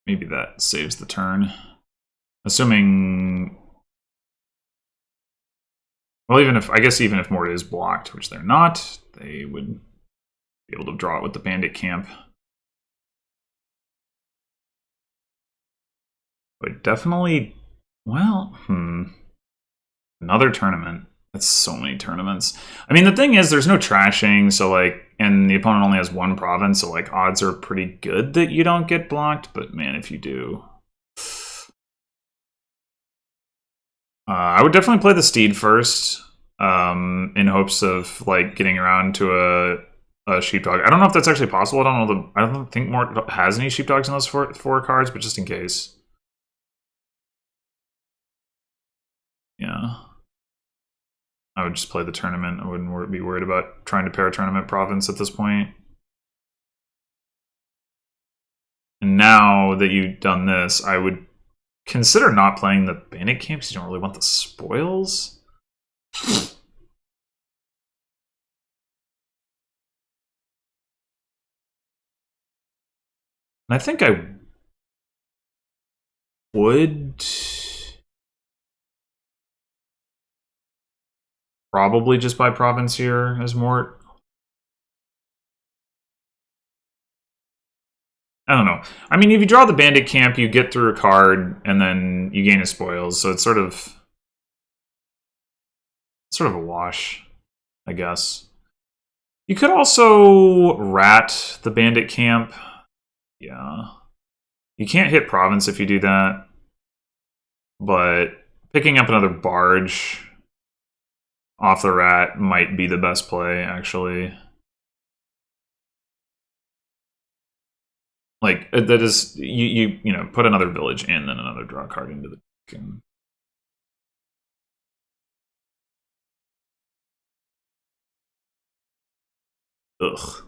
Maybe that saves the turn. Assuming, well, I guess even if Mort is blocked, which they're not, they would be able to draw it with the Bandit Camp. But definitely, well, another tournament. That's so many tournaments. I mean, the thing is, there's no trashing, so like, and the opponent only has one province, so like, odds are pretty good that you don't get blocked, but man, if you do. I would definitely play the Steed first, in hopes of like getting around to a Sheepdog. I don't know if that's actually possible. I don't think Mort has any Sheepdogs in those four cards, but just in case. Yeah. I would just play the tournament. I wouldn't be worried about trying to pair a tournament province at this point. And now that you've done this, I would consider not playing the Bandit Camps. You don't really want the spoils. And I think I would probably just buy province here as Mort. I don't know. I mean, if you draw the Bandit Camp, you get through a card, and then you gain a spoils, so it's sort of a wash, I guess. You could also rat the Bandit Camp. Yeah. You can't hit province if you do that, but picking up another barge off the rat might be the best play, actually. Like, that is, you know, put another village in, then another draw card into the deck. And ugh.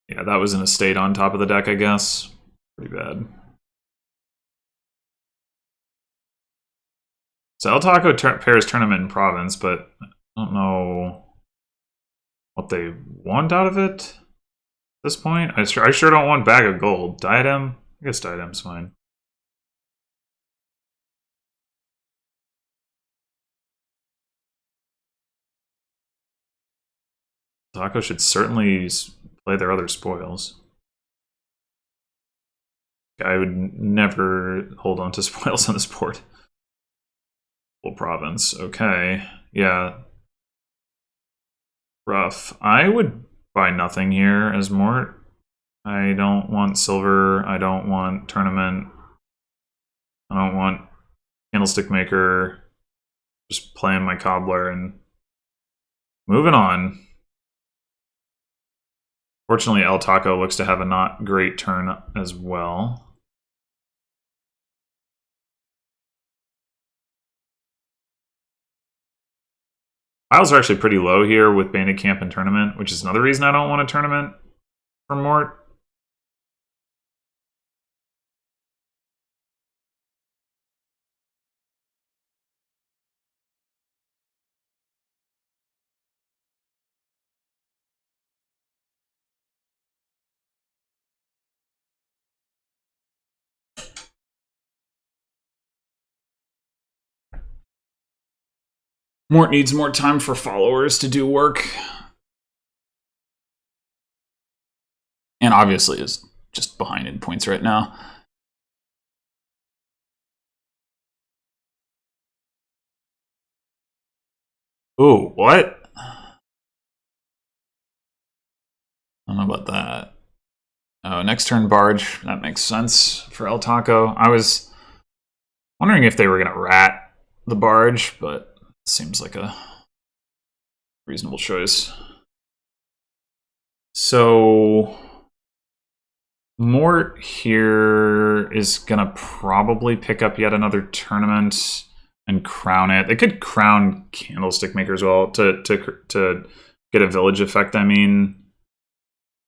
Yeah, that was an estate on top of the deck, I guess. Pretty bad. So LTaco pairs tournament and province, but I don't know what they want out of it at this point. I sure don't want bag of gold. Diadem? I guess diadem's fine. LTaco should certainly play their other spoils. I would never hold on to spoils on this board. Full province. Okay. Yeah. Rough. I would buy nothing here as Mort. I don't want silver. I don't want tournament. I don't want candlestick maker. Just playing my cobbler and moving on. Fortunately, LTaco looks to have a not great turn as well. Piles are actually pretty low here with Bandit Camp and Tournament, which is another reason I don't want a tournament for Mort. Mort needs more time for followers to do work. And obviously is just behind in points right now. Ooh, what? I don't know about that. Oh, next turn barge. That makes sense for LTaco. I was wondering if they were going to rat the barge, but it seems like a reasonable choice. So Mort here is going to probably pick up yet another tournament and crown it. They could crown Candlestick Maker as well to get a village effect, I mean.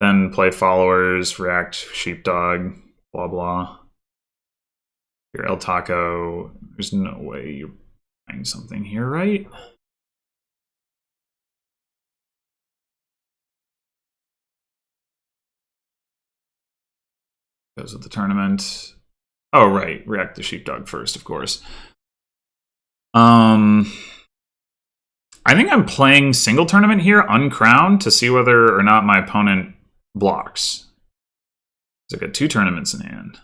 Then play followers, react sheepdog, blah blah. Your LTaco, there's no way you're buying something here, right? Goes with the tournament. Oh, right. React the sheepdog first, of course. I think I'm playing single tournament here, uncrowned, to see whether or not my opponent blocks. So I got 2 tournaments in hand.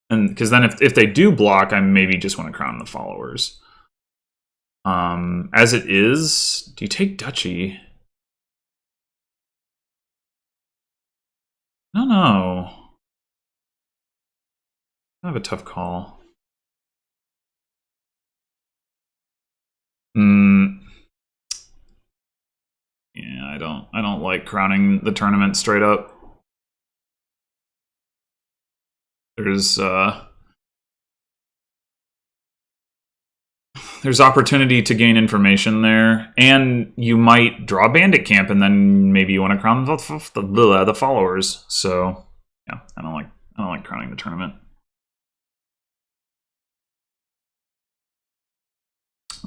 And because then if they do block, I maybe just want to crown the followers. As it is, do you take duchy? No. I have a tough call. Yeah, I don't like crowning the tournament straight up. There's opportunity to gain information there, and you might draw Bandit Camp, and then maybe you want to crown the followers. So yeah, I don't like crowning the tournament.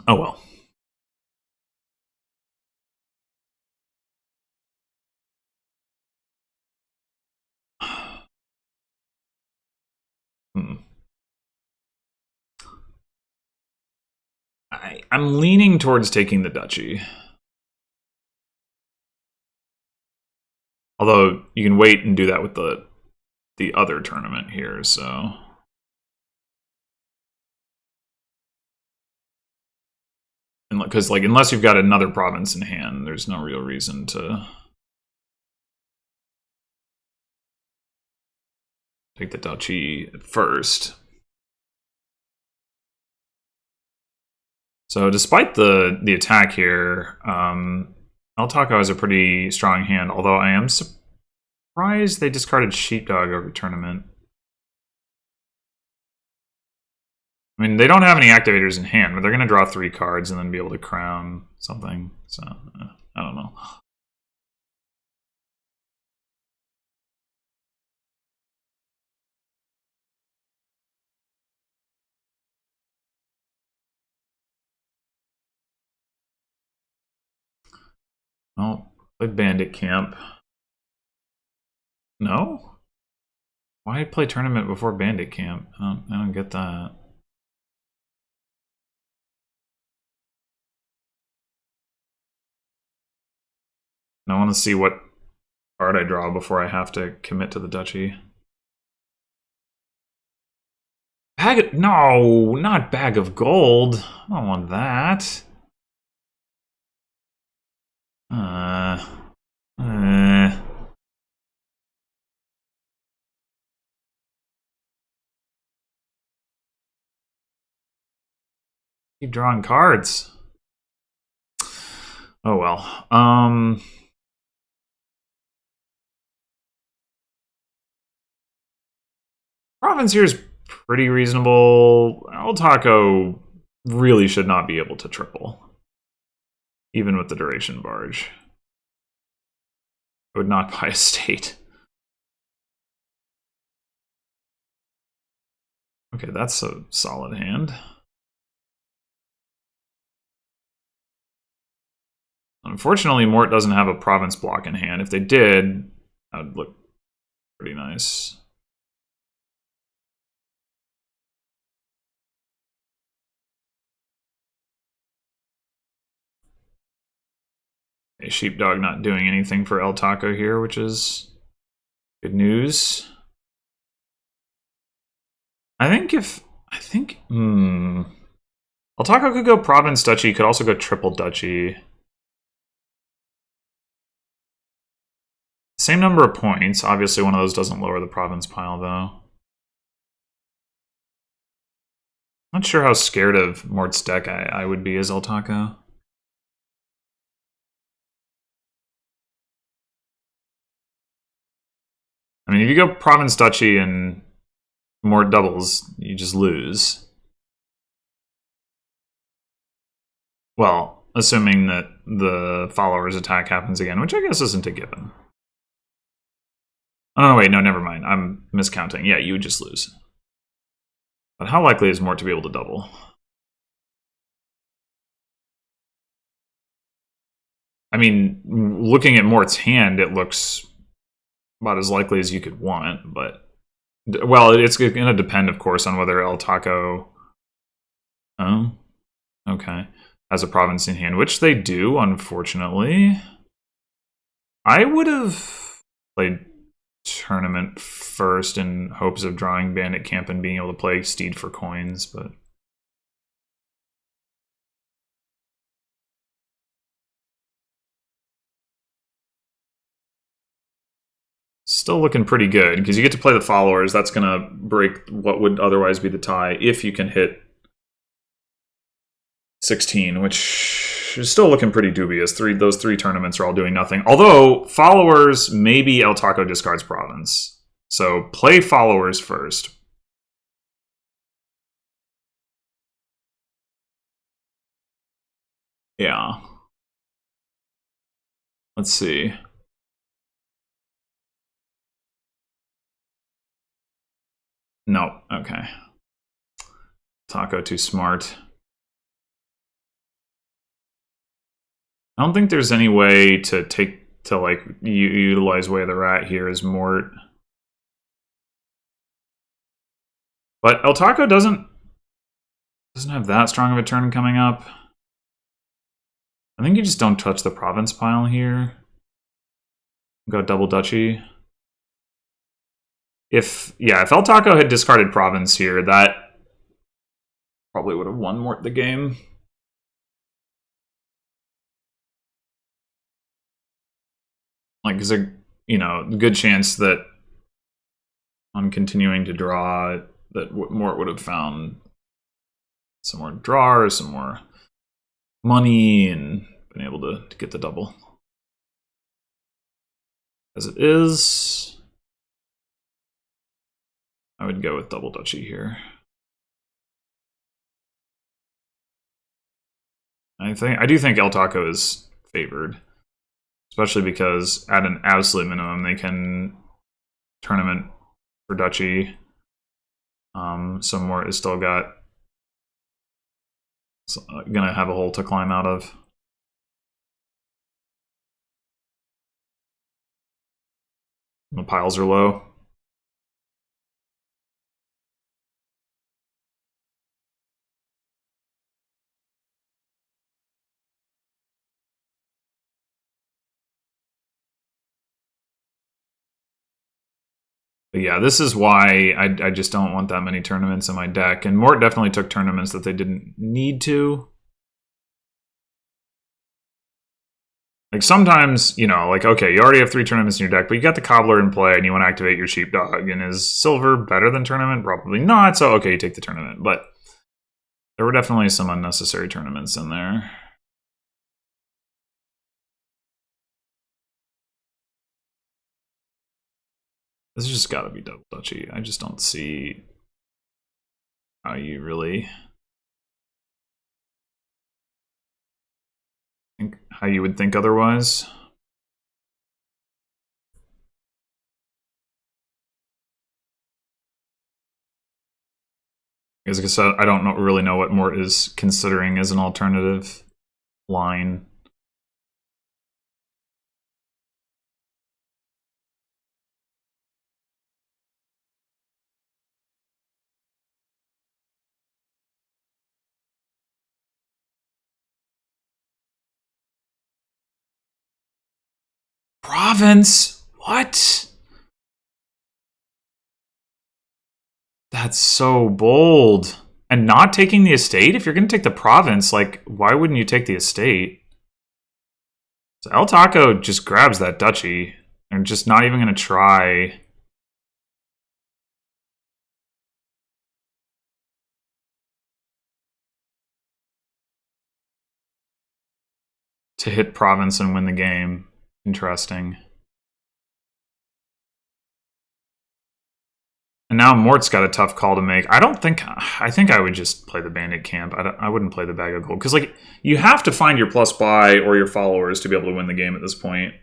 Oh well. I'm leaning towards taking the duchy. Although you can wait and do that with the other tournament here, so. Because like unless you've got another province in hand, there's no real reason to take the duchy at first. So despite the attack here, LTaco has a pretty strong hand, although I am surprised they discarded Sheepdog over tournament. I mean, they don't have any activators in hand, but they're going to draw 3 cards and then be able to crown something. So, I don't know. Well, play Bandit Camp. No? Why play tournament before Bandit Camp? I don't get that. I want to see what card I draw before I have to commit to the duchy. No, not bag of gold. I don't want that. Keep drawing cards. Oh well. Province here is pretty reasonable. LTaco really should not be able to triple, even with the duration barge. I would not buy a state. Okay, that's a solid hand. Unfortunately, Mort doesn't have a province block in hand. If they did, that would look pretty nice. A Sheepdog not doing anything for LTaco here, which is good news. LTaco could go Province Duchy, could also go Triple Duchy. Same number of points. Obviously, one of those doesn't lower the province pile, though. Not sure how scared of Mort's deck I would be as LTaco. I mean, if you go Province Duchy and Mort doubles, you just lose. Well, assuming that the follower's attack happens again, which I guess isn't a given. Oh, no, wait, no, never mind. I'm miscounting. Yeah, you would just lose. But how likely is Mort to be able to double? I mean, looking at Mort's hand, it looks about as likely as you could want, but... Well, it's going to depend, of course, on whether LTaco... Oh, okay. Has a province in hand, which they do, unfortunately. I would have played Tournament first in hopes of drawing Bandit Camp and being able to play Steed for coins, but... Still looking pretty good, because you get to play the followers. That's going to break what would otherwise be the tie, if you can hit 16, which is still looking pretty dubious. Those three tournaments are all doing nothing. Although, followers, maybe LTaco discards province. So, play followers first. Yeah. Let's see. No, okay. Taco too smart. I don't think there's any way to utilize Way of the Rat here as Mort. But LTaco doesn't have that strong of a turn coming up. I think you just don't touch the province pile here. Go double duchy. If LTaco had discarded province here, that probably would have won Mort the game. Like, there's a good chance that on continuing to draw, that Mort would have found some more draw or some more money and been able to get the double. As it is, I would go with double duchy here. I do think LTaco is favored, especially because at an absolute minimum they can tournament for duchy. So Mort is still gonna have a hole to climb out of. The piles are low. But yeah, this is why I just don't want that many tournaments in my deck. And Mort definitely took tournaments that they didn't need to. Like sometimes, like, okay, you already have 3 tournaments in your deck, but you got the Cobbler in play and you want to activate your Sheepdog. And is Silver better than Tournament? Probably not, so okay, you take the Tournament. But there were definitely some unnecessary tournaments in there. This has just got to be double duchy. I just don't see how you really think how you would think otherwise. As I said, I don't really know what Mort is considering as an alternative line. province? What? That's so bold. And not taking the estate? If you're going to take the province, like, why wouldn't you take the estate? So LTaco just grabs that duchy. They're just not even going to try. To hit province and win the game. Interesting. And now Mort's got a tough call to make. I think I would just play the bandit camp. I wouldn't play the bag of gold. Because, like, you have to find your plus buy or your followers to be able to win the game at this point.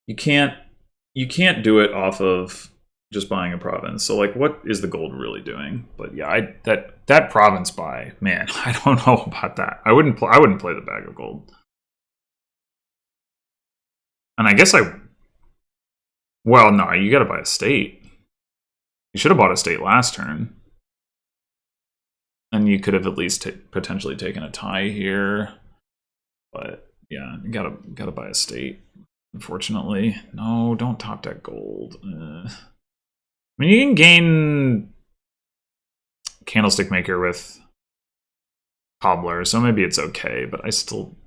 You can't do it off of just buying a province. So, like, what is the gold really doing? But yeah, that province buy, man, I don't know about that. I wouldn't play the bag of gold. And I guess well, no, you got to buy a state. You should have bought a state last turn. And you could have at least potentially taken a tie here. But yeah, you gotta buy a state. Unfortunately, no, don't top deck gold. I mean, you can gain Candlestick Maker with Cobbler, so maybe it's okay. But I still.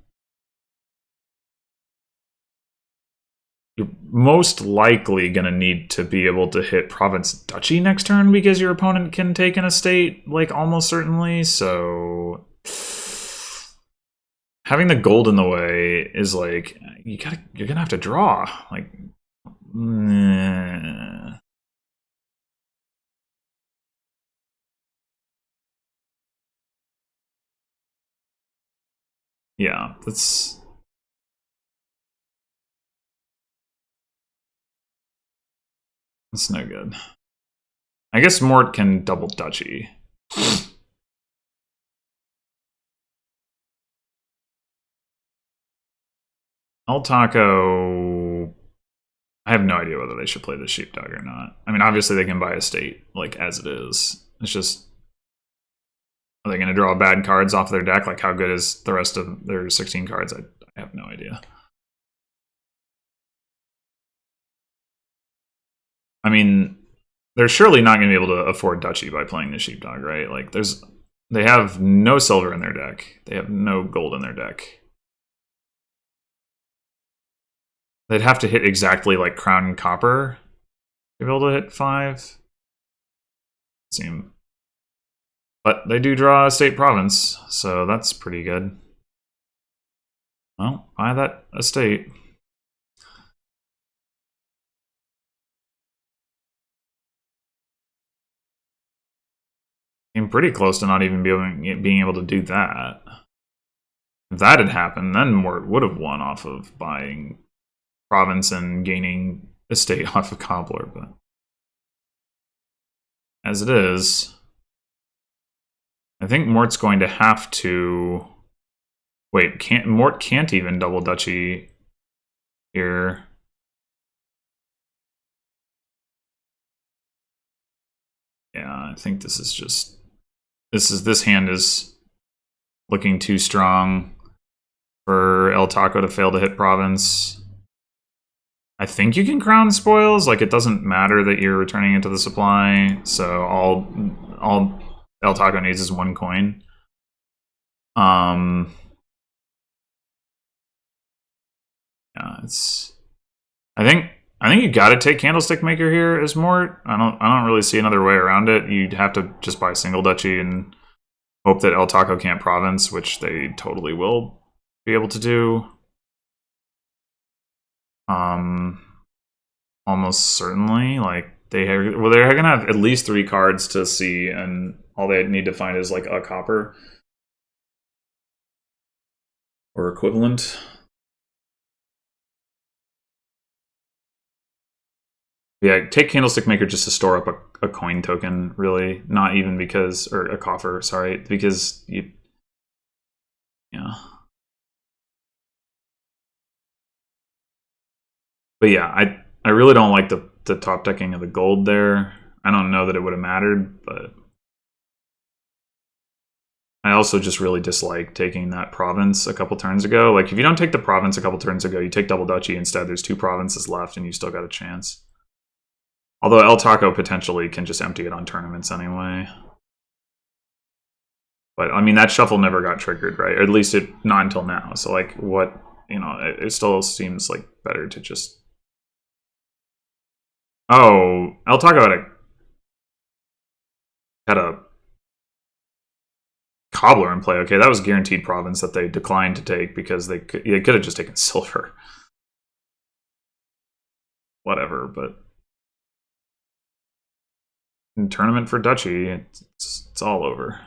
You're most likely going to need to be able to hit Province Duchy next turn because your opponent can take an estate, like, almost certainly. So having the gold in the way is like, you're going to have to draw. Like, yeah, that's no good. I guess Mort can double duchy. LTaco, I have no idea whether they should play the sheepdog or not. I mean, obviously they can buy a state, like, as it is. It's just, are they going to draw bad cards off their deck? Like, how good is the rest of their 16 cards? I have no idea. I mean, they're surely not going to be able to afford duchy by playing the sheepdog, right? Like, they have no silver in their deck. They have no gold in their deck. They'd have to hit exactly like Crown and Copper to be able to hit 5. But they do draw a state province, so that's pretty good. Well, buy that estate. I'm pretty close to not even being able to do that. If that had happened, then Mort would have won off of buying province and gaining estate off of Cobbler, but as it is, I think Mort's going to have to. Wait, Mort can't even double duchy here. Yeah, I think this is just. This hand is looking too strong for LTaco to fail to hit province. I think you can crown spoils. Like, it doesn't matter that you're returning into the supply. So all LTaco needs is 1 coin. Yeah, it's. I think you got to take Candlestick Maker here as Mort. I don't really see another way around it. You'd have to just buy single duchy and hope that LTaco can't province, which they totally will be able to do. Almost certainly. Like, they're gonna have at least 3 cards to see, and all they need to find is like a copper or equivalent. Yeah, take Candlestick Maker just to store up a coin token, really. Not even because, or a coffer, sorry, because you, yeah. But yeah, I really don't like the top decking of the gold there. I don't know that it would have mattered, but I also just really dislike taking that province a couple turns ago. Like, if you don't take the province a couple turns ago, you take double duchy instead. There's 2 provinces left, and you still got a chance. Although LTaco potentially can just empty it on tournaments anyway. But, I mean, that shuffle never got triggered, right? Or at least not until now. So, like, what, you know, it still seems like better to just... Oh, LTaco had a cobbler in play. Okay, that was guaranteed province that they declined to take because they could have just taken silver. Whatever, but in tournament for duchy, it's all over.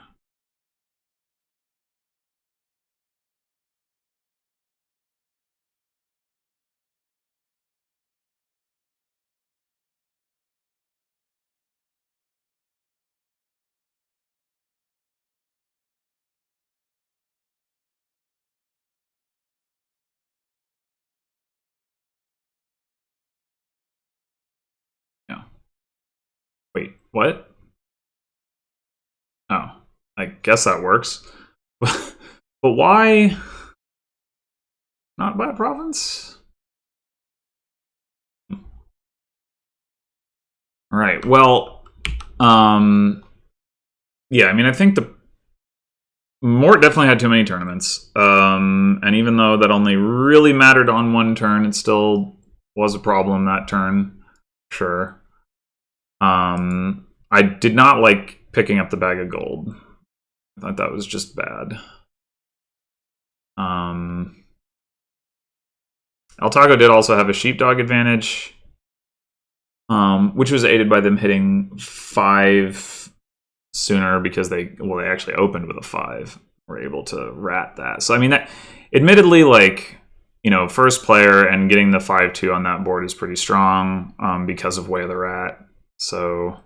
Yeah. Wait, what? Oh, I guess that works. But why not by province? All right. Well, yeah. I mean, I think the Mort definitely had too many tournaments, and even though that only really mattered on one turn, it still was a problem that turn. Sure. I did not like picking up the bag of gold. I thought that was just bad. LTaco did also have a sheepdog advantage, which was aided by them hitting 5 sooner because they actually opened with a 5. Were able to rat that. So I mean, that admittedly, like, you know, first player and getting the 5-2 on that board is pretty strong because of Way of the Rat. So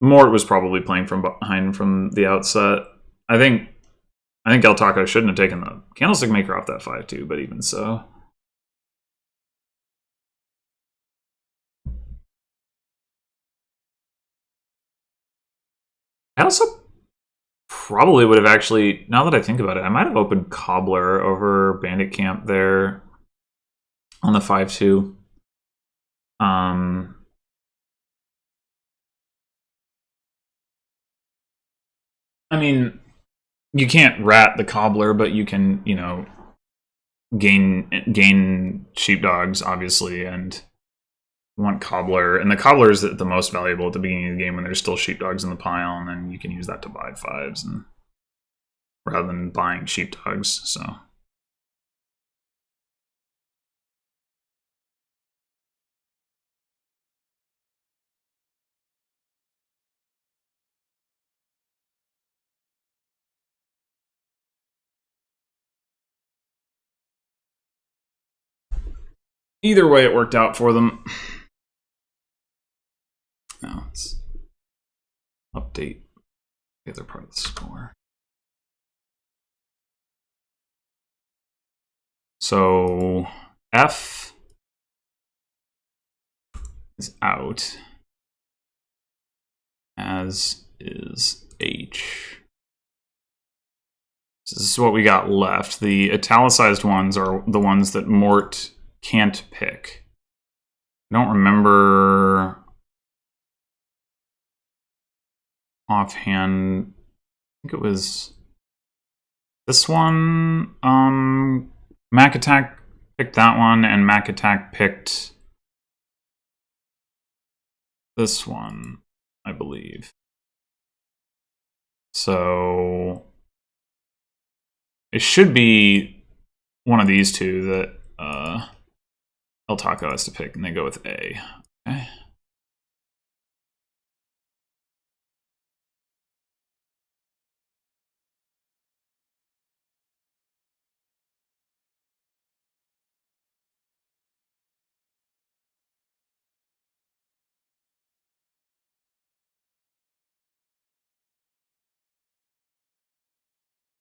Mort was probably playing from behind from the outset. I think LTaco shouldn't have taken the Candlestick Maker off that 5-2, but even so. I also probably would have actually, now that I think about it, I might have opened Cobbler over Bandit Camp there on the 5-2. I mean, you can't rat the Cobbler, but you can, you know, gain sheepdogs, obviously, and want Cobbler. And the Cobbler is the most valuable at the beginning of the game when there's still sheepdogs in the pile, and then you can use that to buy 5s and rather than buying sheepdogs. So either way, it worked out for them. Now let's update the other part of the score. So F is out, as is H. So this is what we got left. The italicized ones are the ones that Mort can't pick. I don't remember offhand. I think it was this one. Mac Attack picked that one, and Mac Attack picked this one, I believe. So it should be one of these two that LTaco has to pick, and they go with A. Okay.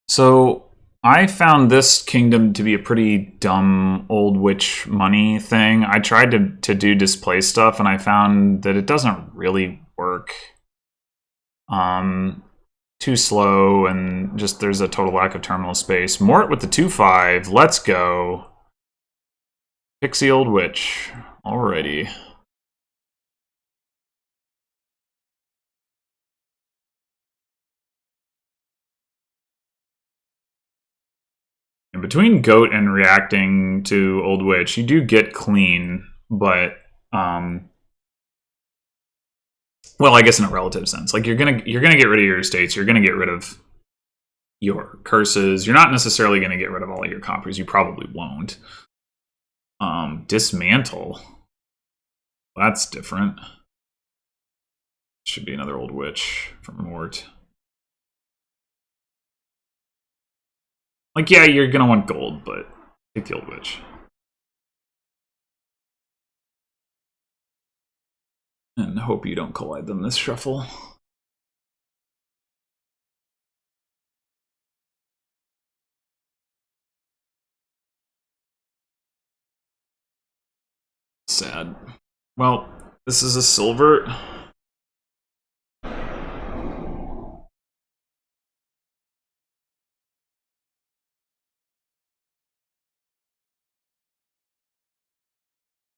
So I found this kingdom to be a pretty dumb old witch money thing. I tried to do display stuff, and I found that it doesn't really work. Too slow, and just there's a total lack of terminal space. Mort with the 2/5. Let's go. Pixie Old Witch. Alrighty. In between Goat and reacting to Old Witch, you do get clean, but well, I guess in a relative sense. Like you're gonna get rid of your estates, you're gonna get rid of your curses. You're not necessarily gonna get rid of all of your coppers. You probably won't. Dismantle. That's different. Should be another Old Witch from Mort. Like, yeah, you're gonna want gold, but take the Old Witch. And hope you don't collide them this shuffle. Sad. Well, this is a silver.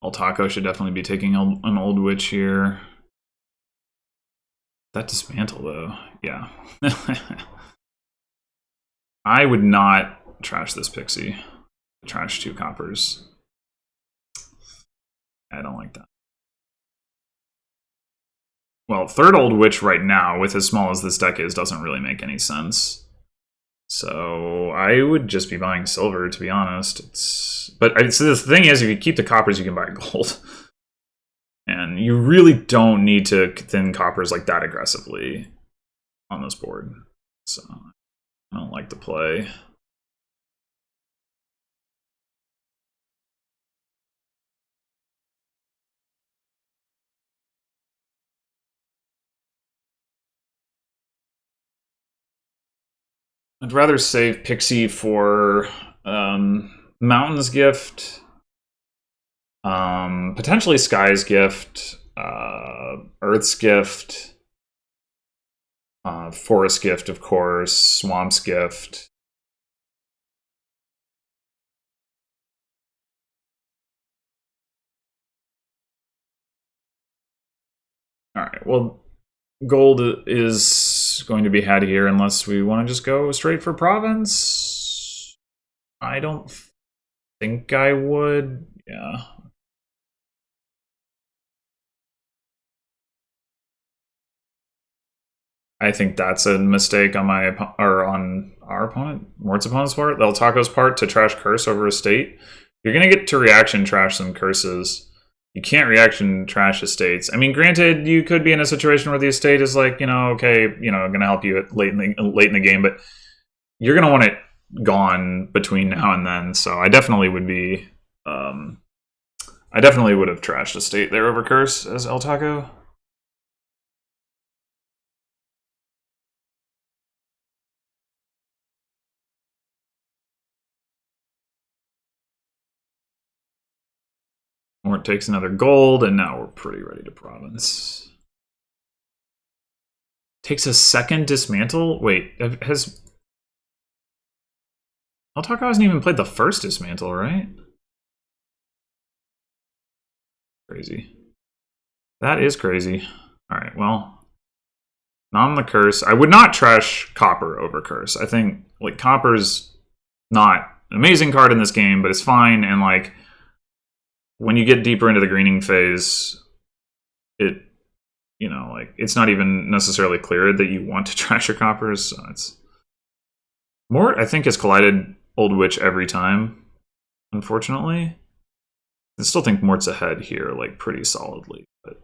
LTaco should definitely be taking an Old Witch here. That dismantle, though. Yeah. I would not trash this Pixie. Trash 2 coppers. I don't like that. Well, third Old Witch right now, with as small as this deck is, doesn't really make any sense. So I would just be buying silver, to be honest. So the thing is, if you keep the coppers, you can buy gold. And you really don't need to thin coppers like that aggressively on this board. So I don't like the play. I'd rather save Pixie for Mountain's Gift, potentially Sky's Gift, Earth's Gift, Forest Gift, of course, Swamp's Gift. All right, well, gold is going to be had here unless we want to just go straight for province. I don't think I would. Yeah. I think that's a mistake on on our opponent, Mort's opponent's part, LTaco's part, to trash curse over a state. You're gonna get to reaction trash some curses. You can't reaction trash estates. I mean, granted, you could be in a situation where the estate is like, okay, going to help you late in the game, but you're going to want it gone between now and then. So I definitely would be, I definitely would have trashed estate there over curse as LTaco. Mort takes another gold, and now we're pretty ready to province. Takes a second dismantle? Wait, LTaco hasn't even played the first dismantle, right? Crazy. That is crazy. All right, well, nom the curse. I would not trash copper over curse. I think like copper's not an amazing card in this game, but it's fine, and like when you get deeper into the greening phase, it, like it's not even necessarily clear that you want to trash your coppers. So it's Mort, I think, has collided Old Witch every time, unfortunately. I still think Mort's ahead here, like pretty solidly, but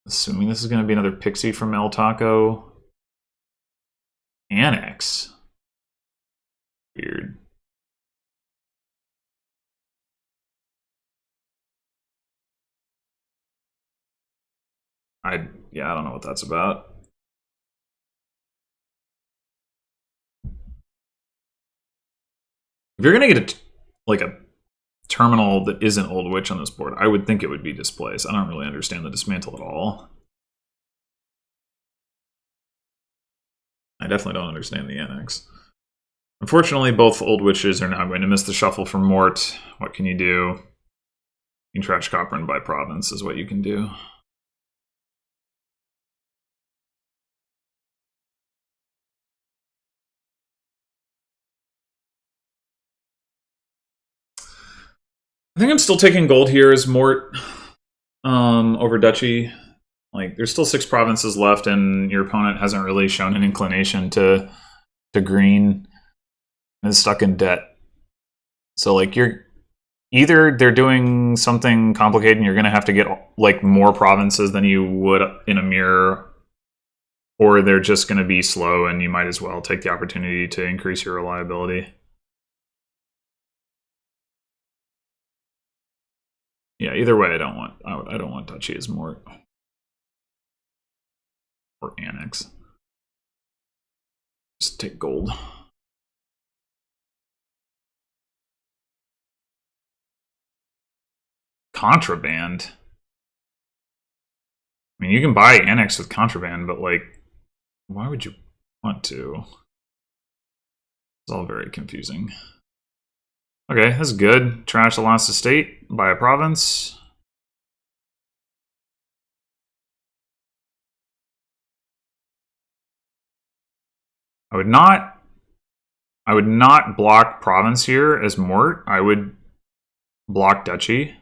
assuming this is going to be another Pixie from LTaco. Annex. Weird. Yeah, I don't know what that's about. If you're gonna get like a terminal that isn't Old Witch on this board, I would think it would be Displace. I don't really understand the Dismantle at all. I definitely don't understand the Annex. Unfortunately, both Old Witches are now going to miss the shuffle from Mort. What can you do? You can trash Copperin by province is what you can do. I think I'm still taking gold here as Mort over Duchy. Like, there's still 6 provinces left, and your opponent hasn't really shown an inclination to green and is stuck in debt. So, like, you're either they're doing something complicated and you're going to have to get, like, more provinces than you would in a mirror, or they're just going to be slow and you might as well take the opportunity to increase your reliability. Yeah, either way, I don't want Duchy as Mort or Annex. Just take gold. Contraband. I mean, you can buy Annex with Contraband, but, like, why would you want to? It's all very confusing. Okay, that's good. Trash the last estate, buy a province. I would not block province here as Mort. I would block Duchy.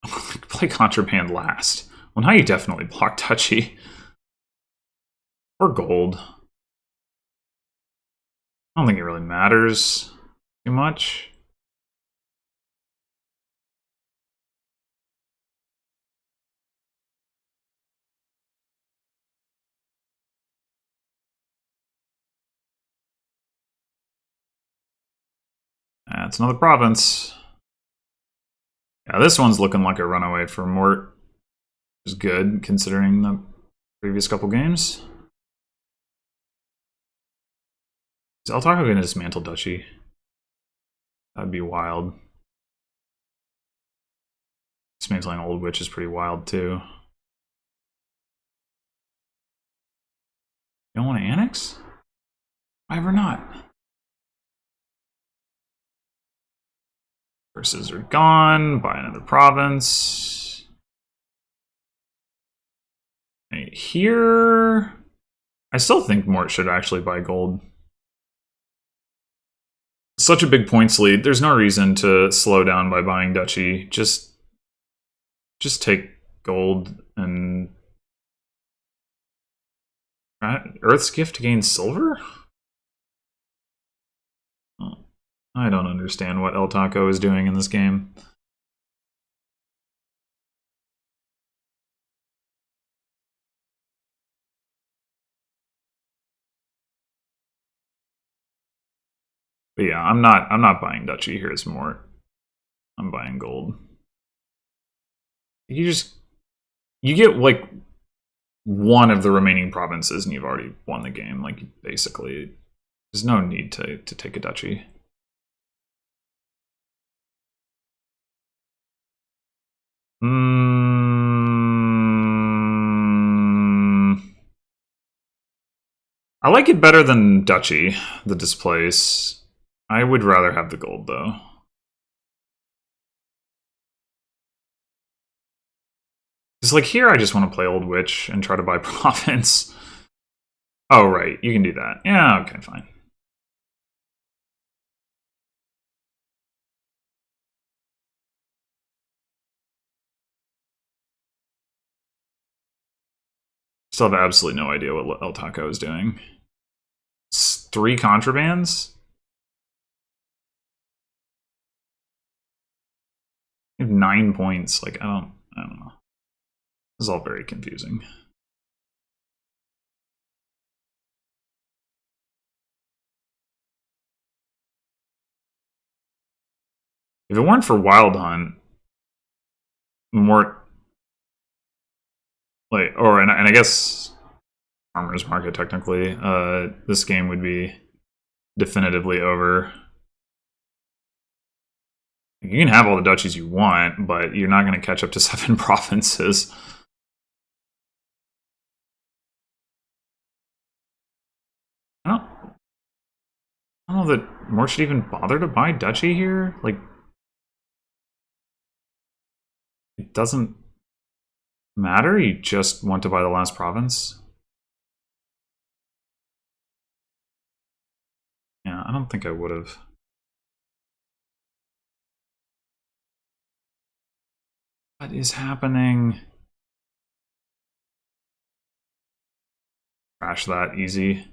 Play Contraband last. Well, now you definitely block Duchy. Or gold. I don't think it really matters too much. That's another province. Yeah, this one's looking like a runaway for Mort. Which is good, considering the previous couple games. Is LTaco going to dismantle Duchy? That'd be wild. Dismantling Old Witch is pretty wild, too. You don't want to Annex? Why ever not? Verses are gone. Buy another province. Right here. I still think Mort should actually buy gold. Such a big points lead. There's no reason to slow down by buying Duchy. Just take gold and Earth's Gift to gain silver? I don't understand what LTaco is doing in this game. But yeah, I'm not buying Duchy here as Mort. I'm buying gold. You get like one of the remaining provinces and you've already won the game. Like, basically, there's no need to take a Duchy. I like it better than Duchy, the Displace. I would rather have the gold, though. Because, like, here I just want to play Old Witch and try to buy province. Oh, right, you can do that. Yeah, okay, fine. Still have absolutely no idea what LTaco is doing. 3 contrabands? You have 9 points. Like, I don't know. This is all very confusing. If it weren't for Wild Hunt, Mort, like, and I guess farmer's market, technically. This game would be definitively over. You can have all the duchies you want, but you're not going to catch up to 7 provinces. I don't know that Mort should even bother to buy duchy here. Like, it doesn't matter. You just want to buy the last province. Yeah, I don't think I would have. What is happening? Crash that easy.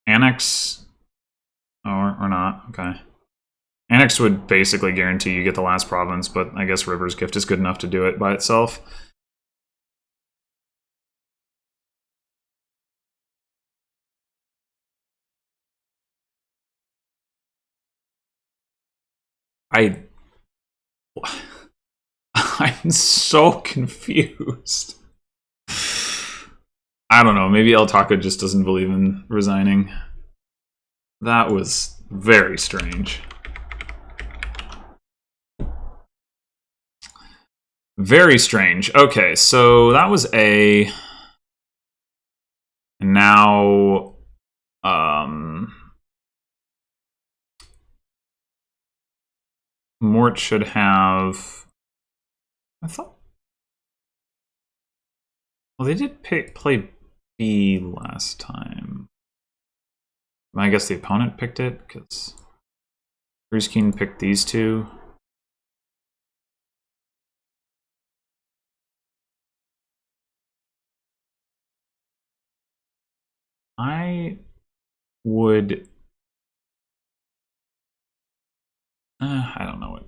Annex? Or not. Okay. Annex would basically guarantee you get the last province, but I guess River's Gift is good enough to do it by itself. I'm so confused. I don't know. Maybe LTaco just doesn't believe in resigning. That was very strange. Very strange. Okay, so that was A. And now, Mort should have. I thought. Well, they did play B last time. I guess the opponent picked it because Sirusc picked these two. I would. I don't know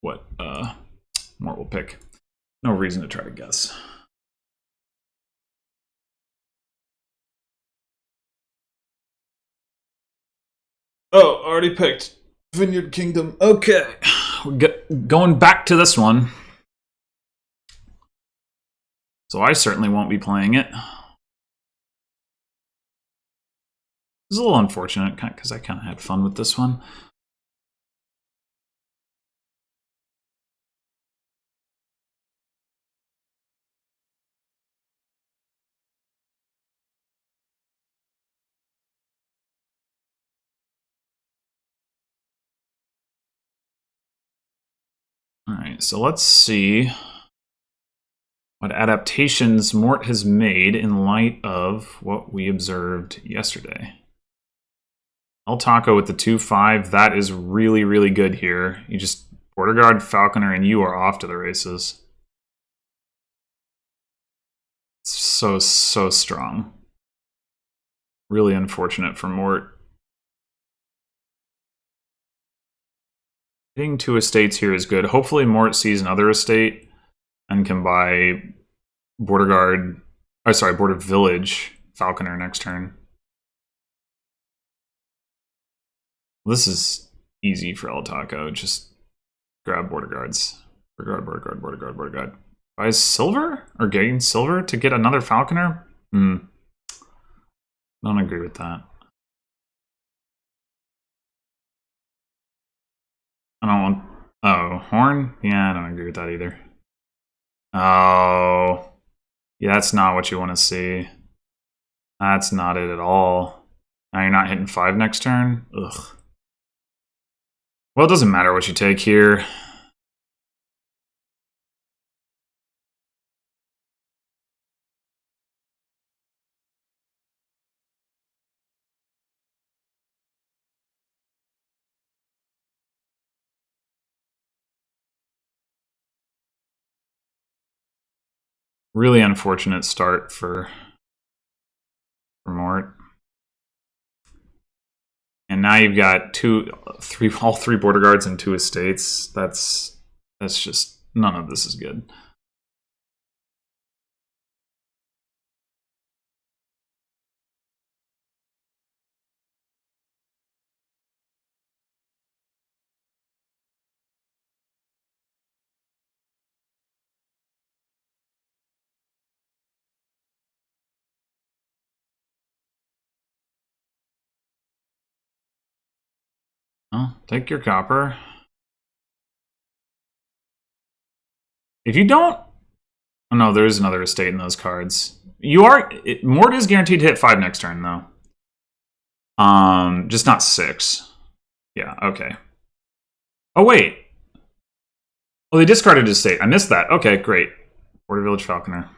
what Mort will pick. No reason to try to guess. Oh, already picked Vineyard Kingdom. Okay, going back to this one. So I certainly won't be playing it. It's a little unfortunate because I kind of had fun with this one. All right, so let's see what adaptations Mort has made in light of what we observed yesterday. LTaco with the 2-5, that is really, really good here. You just Border Guard, Falconer, and you are off to the races. So strong. Really unfortunate for Mort. Getting 2 estates here is good. Hopefully Mort sees another estate and can buy Border Guard, Border Village Falconer next turn. This is easy for LTaco. Just grab Border Guards. Border Guard. Buy silver? Or gain silver to get another Falconer? Don't agree with that. I don't want... Oh, Horn? Yeah, I don't agree with that either. Oh... Yeah, that's not what you want to see. That's not it at all. Now you're not hitting 5 next turn? Ugh. Well, it doesn't matter what you take here. Really unfortunate start for Mort. And now you've got all three Border Guards and 2 estates. That's just, none of this is good. Oh, take your copper. If you don't... Oh, no, there is another estate in those cards. You are... Mort is guaranteed to hit 5 next turn, though. Just not 6. Yeah, okay. Oh, wait. Oh, they discarded his estate. I missed that. Okay, great. Border Village Falconer.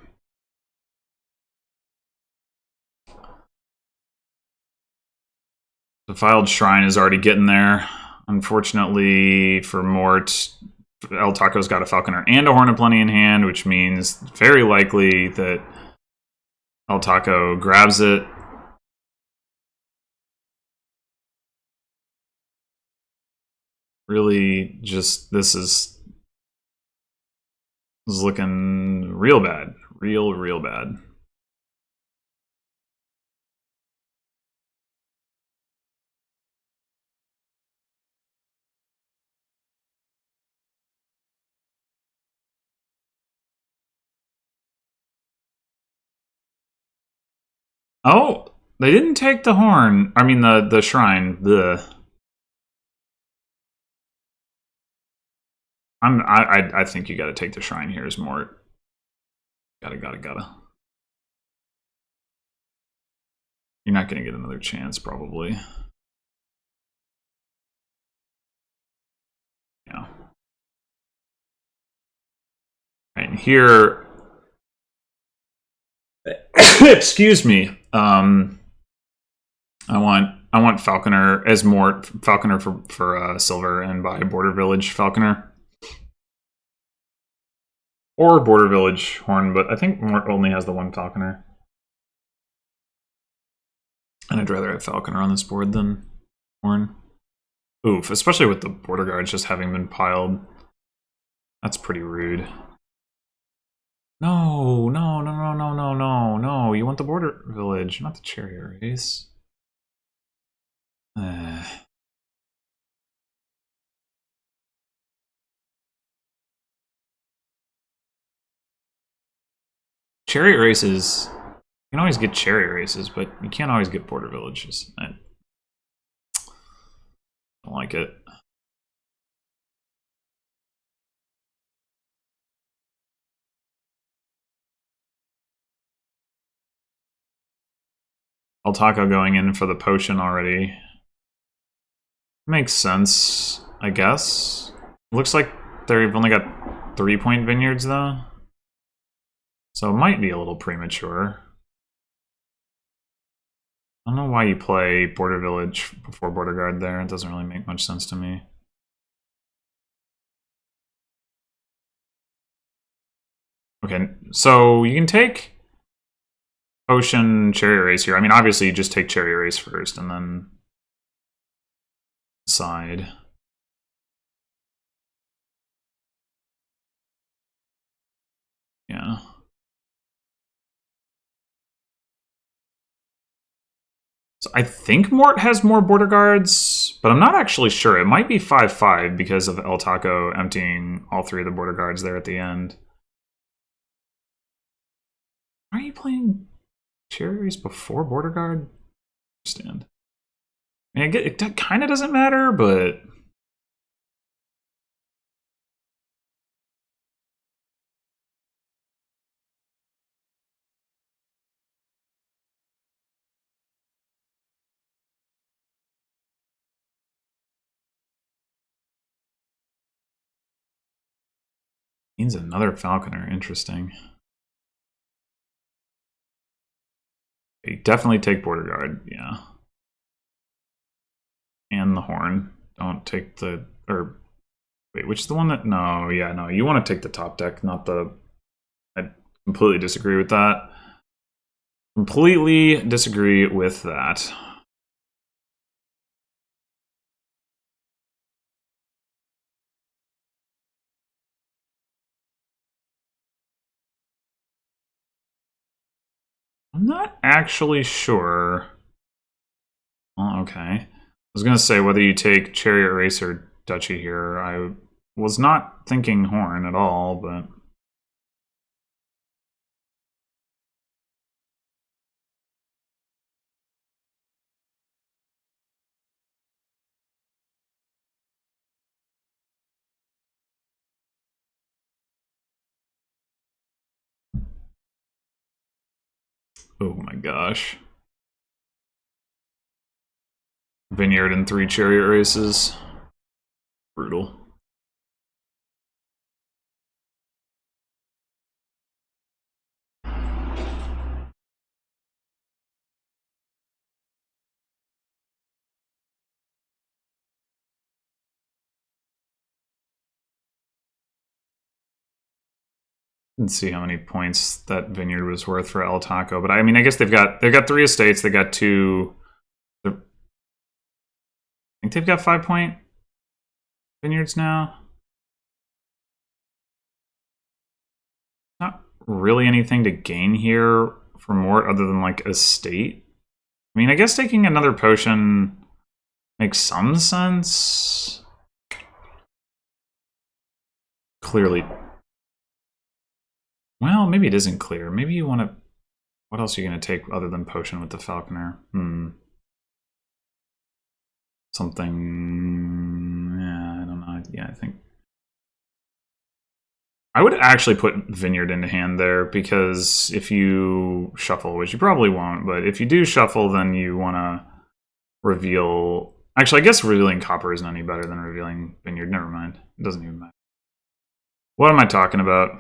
The Filed Shrine is already getting there. Unfortunately for Mort, LTaco's got a Falconer and a Horn of Plenty in hand, which means very likely that LTaco grabs it. Really, just this is looking real bad. Real bad. Oh, they didn't take the horn. I mean the shrine. I think you got to take the shrine here as Mort. Gotta. You're not gonna get another chance, probably. Yeah. Right here. Excuse me. I want Falconer as Mort. Falconer for silver and buy Border Village Falconer. Or Border Village Horn, but I think Mort only has the one Falconer. And I'd rather have Falconer on this board than Horn. Oof, especially with the Border Guards just having been piled. That's pretty rude. No. You want the Border Village, not the Chariot Race. Chariot Races... You can always get Chariot Races, but you can't always get Border Villages. I don't like it. LTaco going in for the potion already. Makes sense, I guess. Looks like they've only got 3-point vineyards, though. So it might be a little premature. I don't know why you play Border Village before Border Guard there. It doesn't really make much sense to me. Okay, so you can take Potion, Chariot Race here. I mean, obviously you just take Chariot Race first and then decide. Yeah. So I think Mort has more Border Guards, but I'm not actually sure. It might be 5-5 because of LTaco emptying all 3 of the Border Guards there at the end. Why are you playing Cherries before Border Guard? I understand. I mean, it kind of doesn't matter, but... Means another Falconer. Interesting. You definitely take Border Guard, yeah. And the Horn. Don't take the... Or... Wait, which is the one that... No, yeah, no. You want to take the top deck, not the... I completely disagree with that. Completely disagree with that. I'm not actually sure. Oh, okay. I was going to say whether you take Chariot Race or Duchy here. I was not thinking Horn at all, but... Oh my gosh. Vineyard and 3 chariot races. Brutal. Let's see how many points that vineyard was worth for LTaco. But I mean, I guess they've got 3 estates. They got 2. I think they've got 5-point vineyards now. Not really anything to gain here for Mort other than like estate. I mean, I guess taking another potion makes some sense. Clearly. Well, maybe it isn't clear. Maybe you want to... What else are you going to take other than potion with the falconer? Something... Yeah, I don't know. Yeah, I think... I would actually put vineyard into hand there, because if you shuffle, which you probably won't, but if you do shuffle, then you want to reveal... Actually, I guess revealing copper isn't any better than revealing vineyard. Never mind. It doesn't even matter. What am I talking about?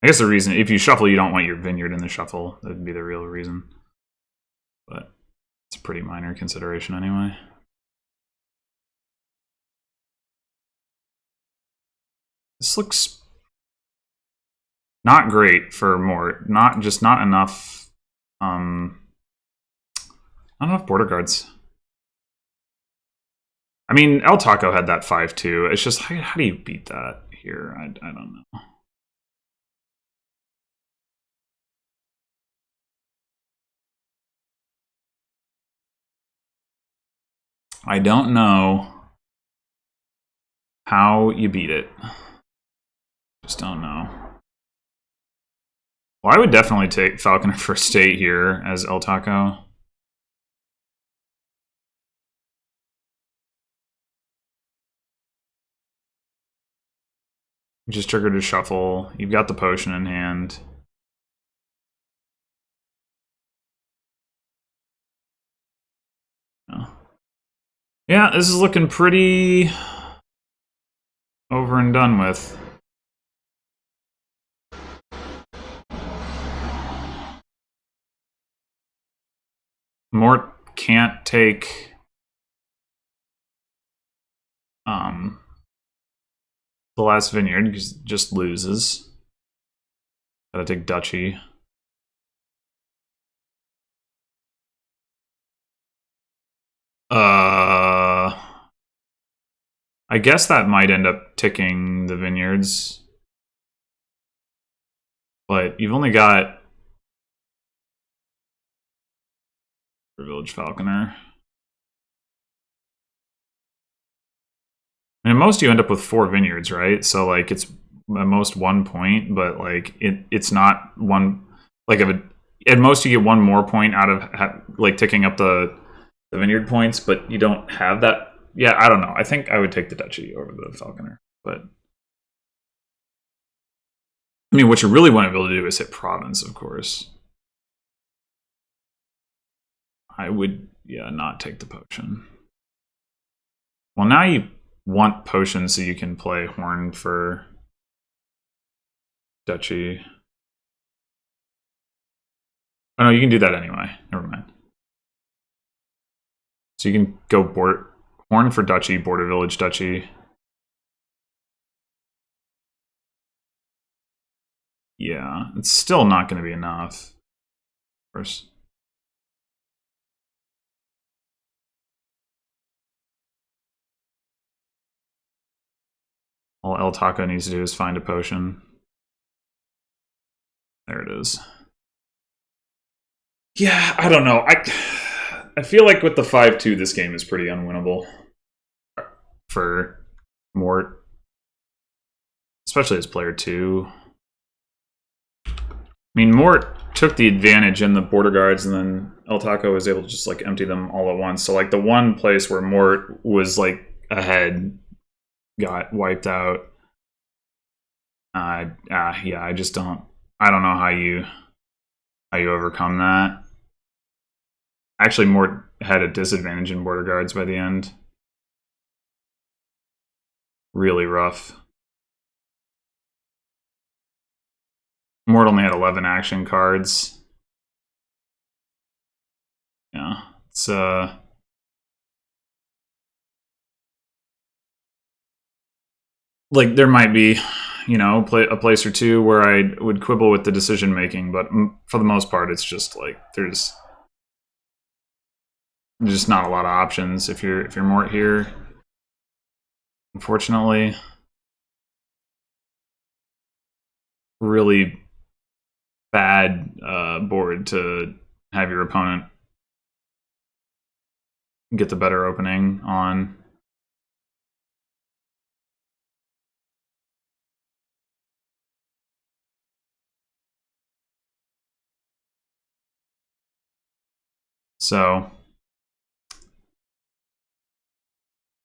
I guess the reason, if you shuffle, you don't want your vineyard in the shuffle. That would be the real reason. But it's a pretty minor consideration anyway. This looks not great for Mort. Not enough. Not enough border guards. I mean, LTaco had that 5-2. It's just, how do you beat that here? I don't know. I don't know how you beat it. Just don't know. Well, I would definitely take Falconer for State here as LTaco. Just triggered a shuffle. You've got the potion in hand. Yeah, this is looking pretty over and done with. Mort can't take the last vineyard because it just loses. Gotta take duchy. I guess that might end up ticking the vineyards. But you've only got Village Falconer. And at most you end up with 4 vineyards, right? So like it's at most 1 point, but like it's not one, like at most you get 1 more point out of like ticking up the vineyard points, but you don't have that. Yeah, I don't know. I think I would take the duchy over the falconer, but I mean, what you really want to be able to do is hit province, of course. I would, yeah, not take the potion. Well, now you want potion so you can play horn for duchy. Oh no, you can do that anyway. Never mind. So you can go horn for duchy, border village duchy. Yeah, it's still not going to be enough. Of course. All LTaco needs to do is find a potion. There it is. Yeah, I don't know. I feel like with the 5-2, this game is pretty unwinnable for Mort, especially as player 2. I mean, Mort took the advantage in the border guards, and then LTaco was able to just like empty them all at once. So like the one place where Mort was like ahead got wiped out. Yeah, I don't know how you how you overcome that. Actually, Mort had a disadvantage in border guards by the end. Really rough. Mort only had 11 action cards. Yeah, it's like there might be, you know, a place or two where I would quibble with the decision making, but for the most part, it's just like there's just not a lot of options if you're Mort here. Unfortunately, really bad board to have your opponent get the better opening on. So,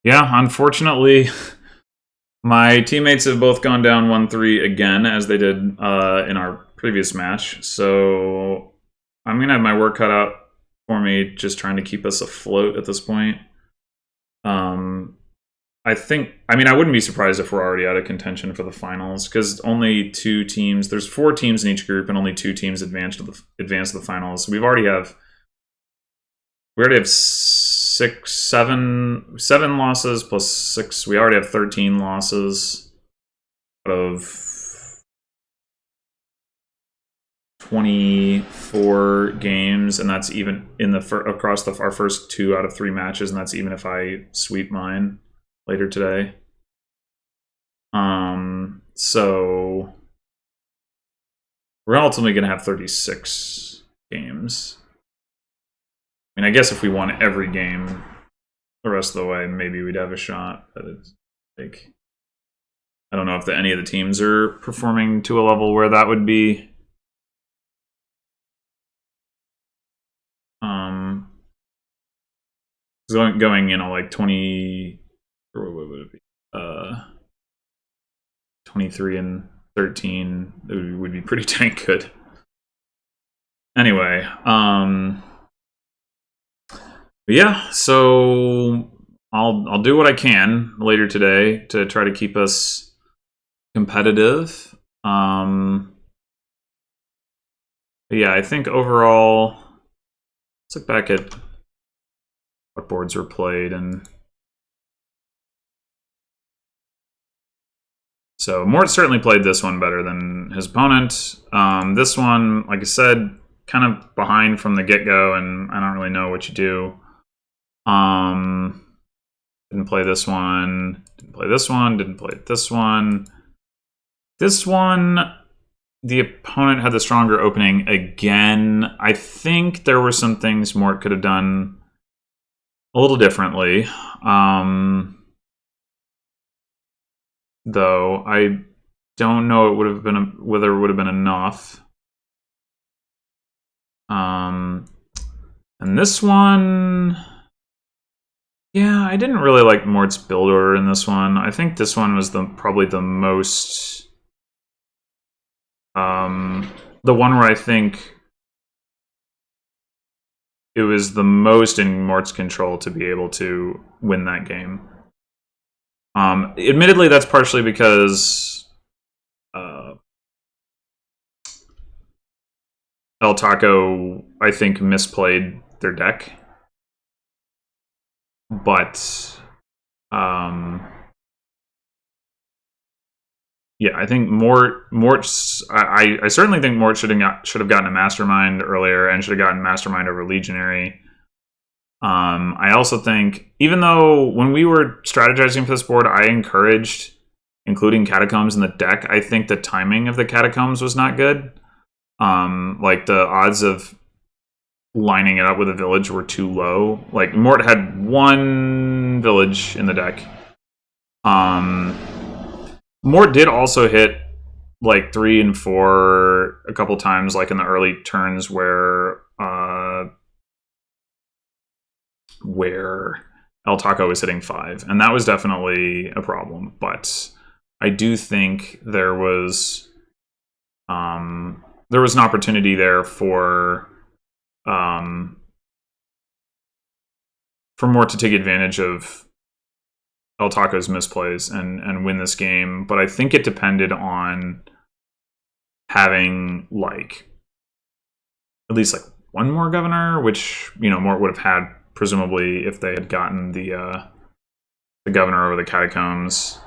yeah, unfortunately, my teammates have both gone down 1-3 again, as they did in our previous match. So, I'm going to have my work cut out for me, just trying to keep us afloat at this point. I mean, I wouldn't be surprised if we're already out of contention for the finals, because only 2 teams, there's 4 teams in each group, and only 2 teams advance to the finals. So we already have 7 losses plus 6. We already have 13 losses out of 24 games, and that's even in the across our first 2 out of 3 matches, and that's even if I sweep mine later today. So we're ultimately going to have 36 games. I mean, I guess if we won every game the rest of the way, maybe we'd have a shot. But it's like, I don't know if any of the teams are performing to a level where that would be. Going, you know, like 20, or what would it be? 23 and 13 would be pretty dang good. Anyway, yeah, so I'll do what I can later today to try to keep us competitive. Yeah, I think overall, let's look back at what boards were played, and so Mort certainly played this one better than his opponent. This one, like I said, kind of behind from the get-go, and I don't really know what you do. Didn't play this one, didn't play this one, didn't play this one. This one, the opponent had the stronger opening again. I think there were some things Mort could have done a little differently. Though I don't know it would have been whether it would have been enough. And this one, yeah, I didn't really like Mort's build order in this one. I think this one was probably the most, the one where I think it was the most in Mort's control to be able to win that game. Admittedly, that's partially because LTaco, I think, misplayed their deck. But, yeah, I think Mort's. I certainly think Mort should have gotten a Mastermind earlier, and should have gotten Mastermind over Legionary. I also think, even though when we were strategizing for this board, I encouraged including Catacombs in the deck, I think the timing of the Catacombs was not good. Like, the odds of lining it up with a village were too low. Like, Mort had 1 village in the deck. Mort did also hit like 3 and 4 a couple times, like in the early turns where LTaco was hitting 5, and that was definitely a problem. But I do think there was there was an opportunity there for Mort to take advantage of LTaco's misplays and win this game, but I think it depended on having like at least like one more governor, which, you know, Mort would have had presumably if they had gotten the governor over the catacombs.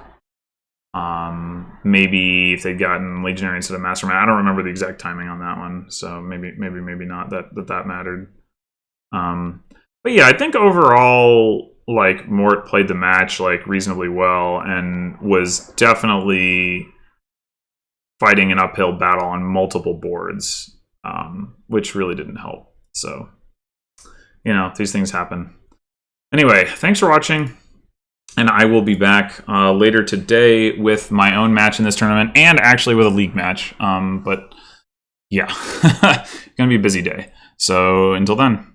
Maybe if they'd gotten legionary instead of masterman. I don't remember the exact timing on that one, so maybe not that mattered. But yeah, I think overall, like, Mort played the match like reasonably well and was definitely fighting an uphill battle on multiple boards, which really didn't help. So, you know, these things happen. Anyway, thanks for watching. And I will be back later today with my own match in this tournament and actually with a league match. But yeah, gonna be a busy day. So until then.